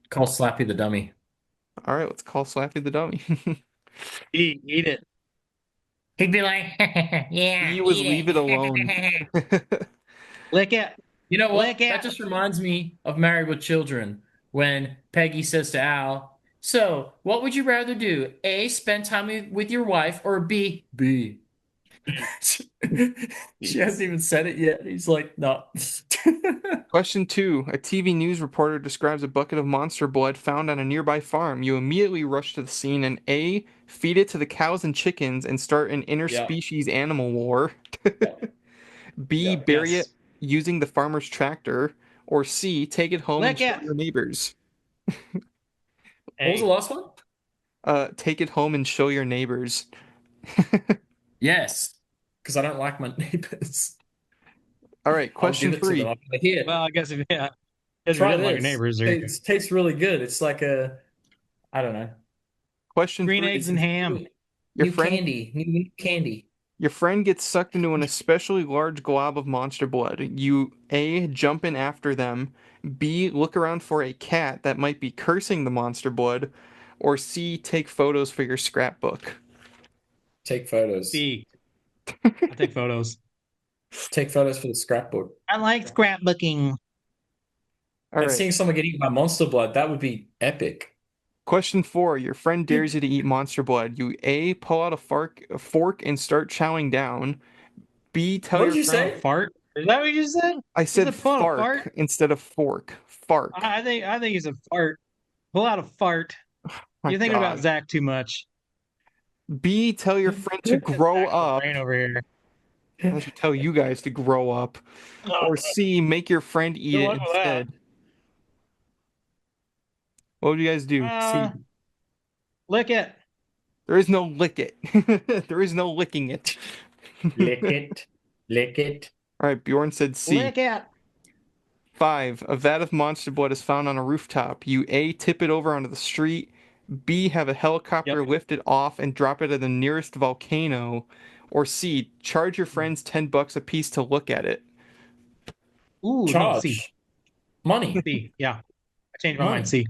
Call Slappy the dummy. All right, let's call Slappy the dummy. Eat it. He'd be like, yeah. He was leave it alone. Lick it. You know Lick what? it. That just reminds me of Married with Children when Peggy says to Al, "So, what would you rather do? A, spend time with your wife, or B? She hasn't even said it yet. He's like, no. Question 2. A TV news reporter describes a bucket of monster blood found on a nearby farm. You immediately rush to the scene and A, feed it to the cows and chickens and start an Yeah, interspecies animal war. yeah, B, yeah. bury it Yes. using the farmer's tractor. Or C, take it home and Lick show it. your neighbors. What was the A. last one? Take it home and show your neighbors. Yes, because I don't like my neighbors. All right, I'll question give it to them. 3. I'll be like, here, Well, I guess if yeah, if you try didn't like your this. neighbors, or It tastes really good. It's like I don't know. Question green 3. eggs It's and it's ham. Your new friend candy, new candy. Your friend gets sucked into an especially large glob of monster blood. You A, jump in after them, B, look around for a cat that might be cursing the monster blood, or C, take photos for your scrapbook. Take photos. B. I take photos. Take photos for the scrapbook. I like scrapbooking. All And right. seeing someone get eaten by monster blood, that would be epic. Question 4. Your friend dares you to eat monster blood. You A, pull out a fork and start chowing down. B, tell What did your you Pull out friend. a say? fart. Is that what you said? I You said said pull out a fart? fark instead of fork. Fark. I think you said fart. Pull out a fart. My You're thinking about God. Zach too much. B, tell your friend to grow Zach's the up. brain over here. I should tell you guys to grow up. Or C, make your friend eat Good it luck with that. instead. What would you guys do? Uh, C. lick it. There is no lick it. There is no licking it. Lick it. Lick it. All right, Bjorn said C. Lick it. 5. A vat of monster blood is found on a rooftop. You A, tip it over onto the street. B, have a helicopter Yep. lift it off and drop it at the nearest volcano. Or C, charge your friends $10 a piece to look at it. Ooh, no, C. Charge. Money. C. Yeah. I changed my mind. Money. C.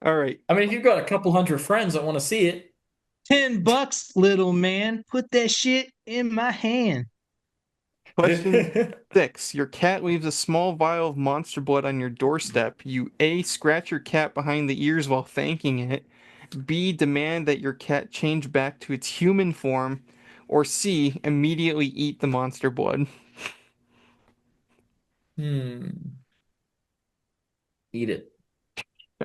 All right. I mean, if you've got a couple hundred friends that want to see it, $10, little man. Put that shit in my hand. Question 6. Your cat leaves a small vial of monster blood on your doorstep. You A, scratch your cat behind the ears while thanking it. B, demand that your cat change back to its human form. Or C, immediately eat the monster blood. Eat it.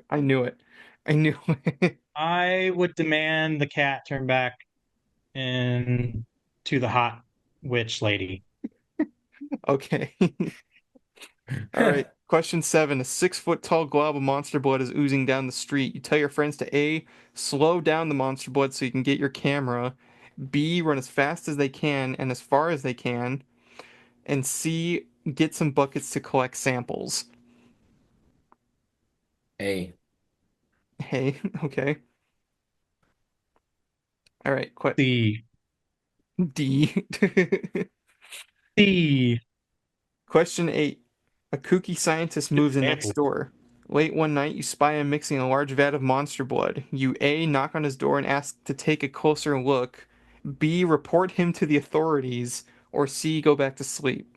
I knew it. I knew it. I would demand the cat turn back in to the hot witch lady. Okay. All right. Question 7. A 6-foot tall glob of monster blood is oozing down the street. You tell your friends to A, slow down the monster blood so you can get your camera. B, run as fast as they can and as far as they can. And C, get some buckets to collect samples. A. Hey, okay. All right, C. D. C. Question 8. A kooky scientist moves in next Sample. door. Late one night, you spy him mixing a large vat of monster blood. You A, knock on his door and ask to take a closer look. B, report him to the authorities. Or C, go back to sleep.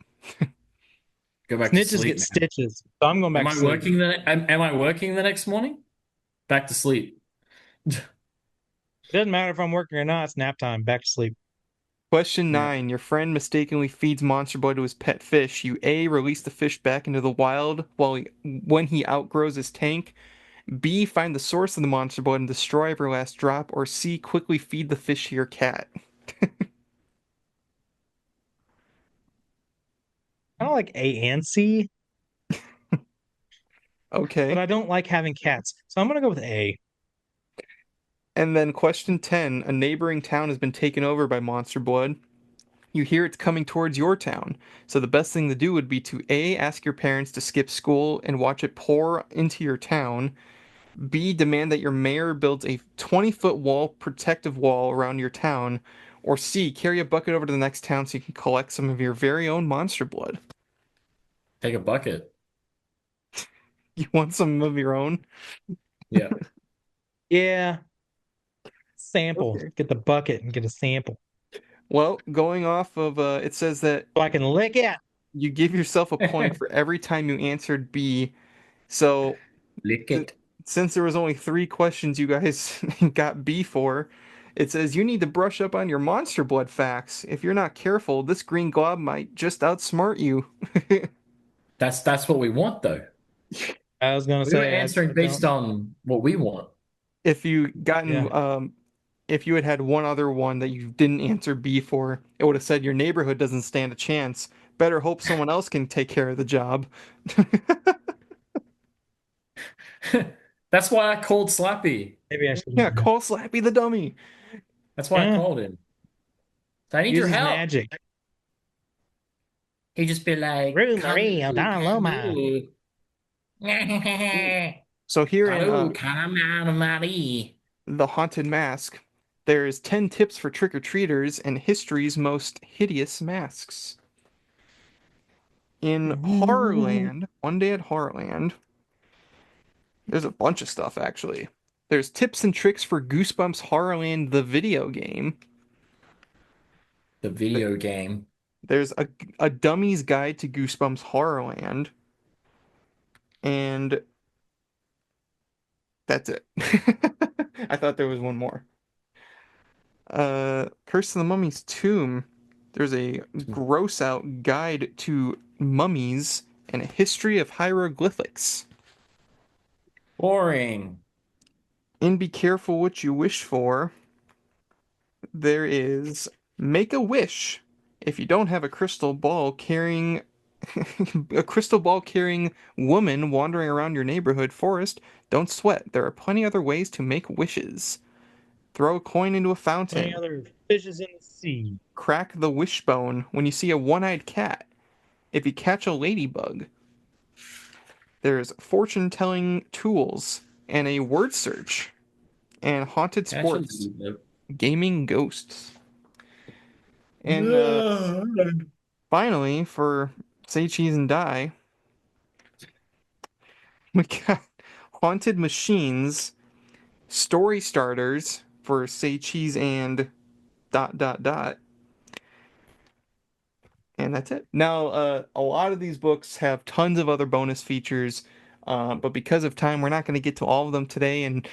Go back to Snitches sleep, get man. stitches. So I'm going back Am to I sleep. working am I working the next morning? Back to sleep. It doesn't matter if I'm working or not. It's nap time. Back to sleep. Question Yeah. 9. Your friend mistakenly feeds monster blood to his pet fish. You A, release the fish back into the wild when he outgrows his tank. B, find the source of the monster blood and destroy every last drop. Or C, quickly feed the fish to your cat. I don't like A and C, but Okay. I don't like having cats. So I'm going to go with A. And then question 10. A neighboring town has been taken over by monster blood. You hear it's coming towards your town. So the best thing to do would be to A, ask your parents to skip school and watch it pour into your town. B, demand that your mayor builds a 20-foot protective wall around your town. Or C, carry a bucket over to the next town so you can collect some of your very own monster blood. Take a bucket. You want some of your own? Yeah. Yeah. Sample. Okay. Get the bucket and get a sample. Well, going off of it says that So I can lick it. You give yourself a point for every time you answered B. So Lick it. since there was only 3 questions you guys got B for, it says you need to brush up on your monster blood facts. If you're not careful, this green glob might just outsmart you. That's what we want, though. I was gonna We were say answering based on what we want. If you gotten if you had one other one that you didn't answer B for, it would have said your neighborhood doesn't stand a chance. Better hope someone else can take care of the job. That's why I called Slappy. maybe I should. Yeah, call Slappy the dummy. That's why I Yeah. called him. So I need your Uses help. magic. He'd just be like, Rue Marie O'Donnell-Loma. So here in Marie. The Haunted Mask, there's 10 tips for trick-or-treaters and history's most hideous masks. In Horrorland, One Day at Horrorland, there's a bunch of stuff actually. There's tips and tricks for Goosebumps Horrorland, the video game. The video game. There's a dummy's guide to Goosebumps Horrorland. And that's it. I thought there was one more. Curse of the Mummy's Tomb. There's a gross out guide to mummies and a history of hieroglyphics. Boring. In Be Careful What You Wish For, there is make a wish. If you don't have a crystal ball carrying woman wandering around your neighborhood forest, don't sweat. There are plenty other ways to make wishes. Throw a coin into a fountain. Any other fishes in the sea? Crack the wishbone when you see a one-eyed cat. If you catch a ladybug. There's fortune-telling tools and a word search. And haunted sports. Gaming ghosts. And finally, for Say Cheese and Die, we got haunted machines, story starters for Say Cheese and ... And that's it. Now, a lot of these books have tons of other bonus features, but because of time, we're not going to get to all of them today. And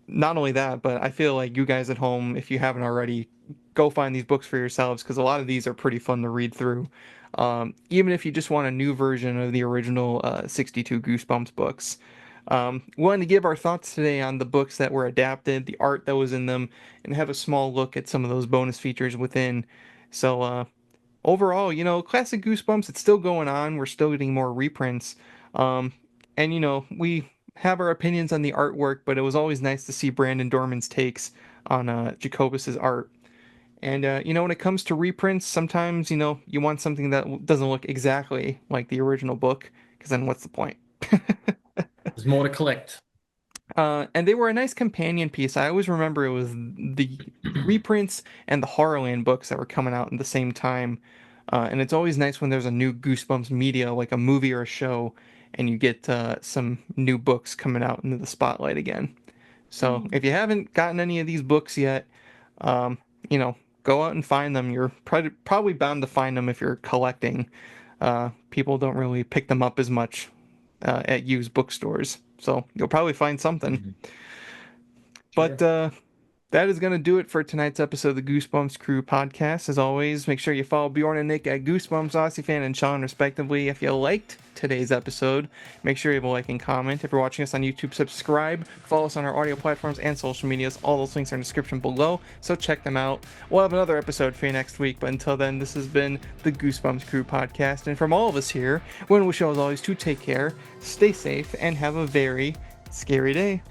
not only that, but I feel like you guys at home, if you haven't already, go find these books for yourselves because a lot of these are pretty fun to read through. Even if you just want a new version of the original 62 Goosebumps books. We wanted to give our thoughts today on the books that were adapted, the art that was in them, and have a small look at some of those bonus features within. So overall, Classic Goosebumps, it's still going on. We're still getting more reprints. And, we have our opinions on the artwork, but it was always nice to see Brandon Dorman's takes on Jacobas's art. And, when it comes to reprints, sometimes, you want something that doesn't look exactly like the original book, because then what's the point? There's more to collect. And they were a nice companion piece. I always remember it was the reprints and the Horrorland books that were coming out at the same time. And it's always nice when there's a new Goosebumps media, like a movie or a show, and you get some new books coming out into the spotlight again. So if you haven't gotten any of these books yet, go out and find them. You're probably bound to find them if you're collecting. People don't really pick them up as much at used bookstores, so you'll probably find something. Sure. But that is going to do it for tonight's episode of the Goosebumps Crew Podcast. As always, make sure you follow Bjorn and Nick at Goosebumps, Aussie Fan, and Sean, respectively. If you liked today's episode, make sure you have a like and comment. If you're watching us on YouTube, subscribe. Follow us on our audio platforms and social medias. All those links are in the description below, so check them out. We'll have another episode for you next week, but until then, this has been the Goosebumps Crew Podcast. And from all of us here, we wish you all always to take care, stay safe, and have a very scary day.